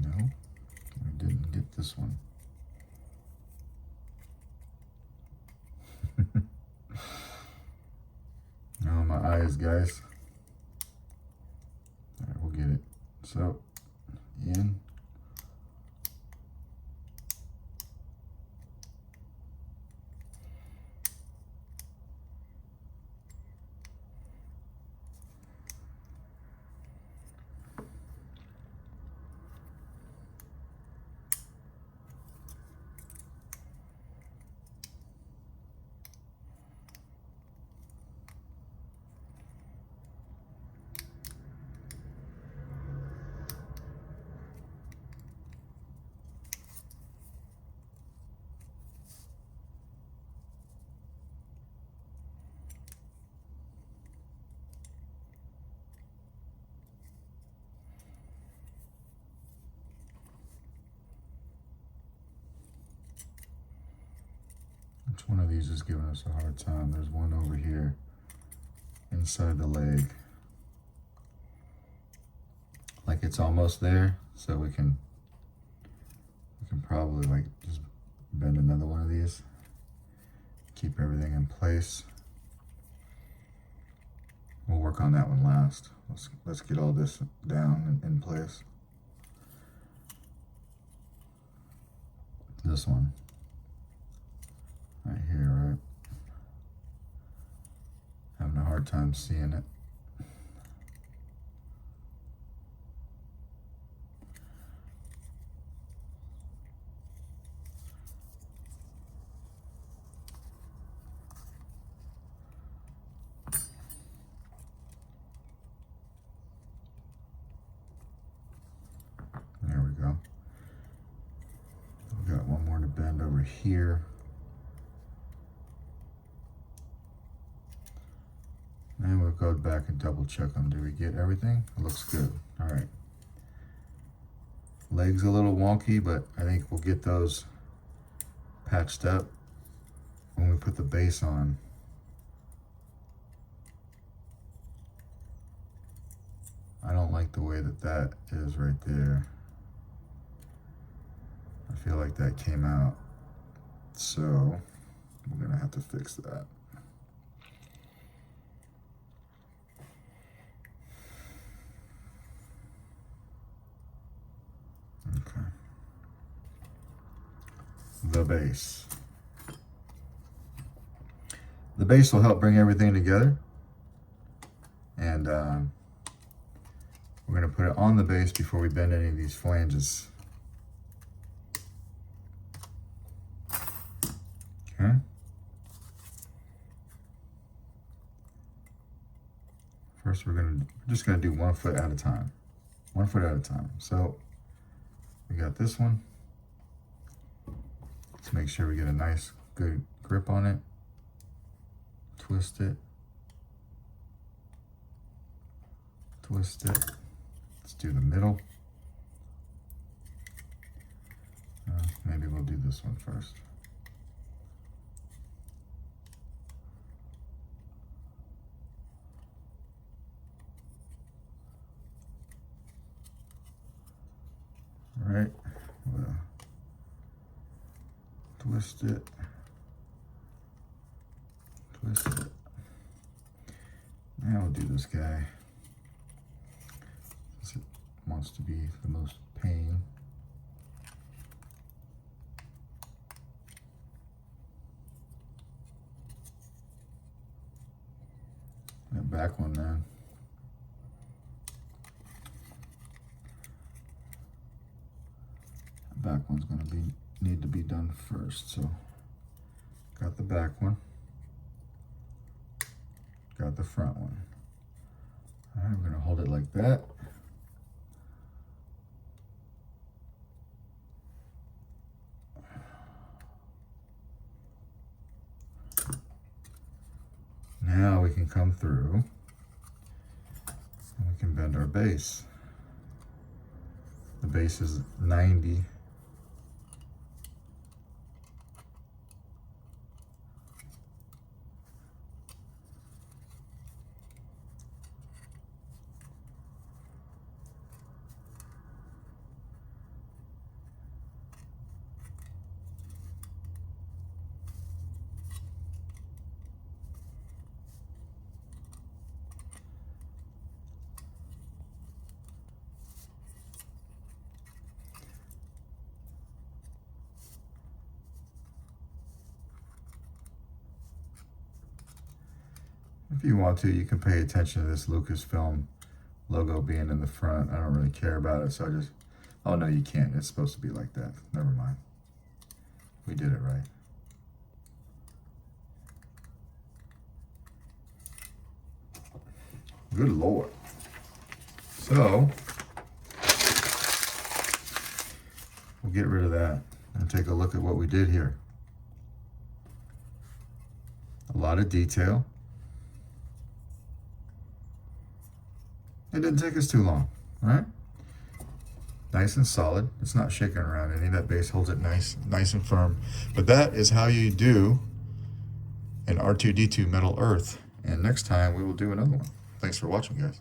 Speaker 1: No, I didn't get this one. Oh, my eyes, guys. All right, we'll get it. So, in. Which one of these is giving us a hard time? There's one over here inside the leg. Like it's almost there, so we can probably like just bend another one of these. Keep everything in place. We'll work on that one last. Let's get all this down in place. This one. Right here, right? Having a hard time seeing it. bend over here. And we'll go back and double check them. Do we get everything? It looks good. All right. Legs a little wonky, but I think we'll get those patched up when we put the base on. I don't like the way that that is right there. I feel like that came out. So we're gonna have to fix that. Okay. The base. The base will help bring everything together. And we're going to put it on the base before we bend any of these flanges. Okay. First, we're just going to do 1 foot at a time. 1 foot at a time. So we got this one. Let's make sure we get a nice, good grip on it. Twist it. Twist it. Let's do the middle. Maybe we'll do this one first. All right. We'll twist it. Twist it. Now we'll do this guy. It wants to be the most pain. That back one, man. That back one's gonna need to be done first. So got the back one. Got the front one. All right, we're gonna hold it like that. Now we can come through and we can bend our base. The base is 90. If you want to, you can pay attention to this Lucasfilm logo being in the front. I don't really care about it, so I just, oh no, you can't. It's supposed to be like that. Never mind. We did it right. Good Lord. So, we'll get rid of that and take a look at what we did here. A lot of detail. It didn't take us too long, right? Nice and solid. It's not shaking around any. That base holds it nice and firm. But that is how you do an R2-D2 metal earth. And next time we will do another one. Thanks for watching, guys.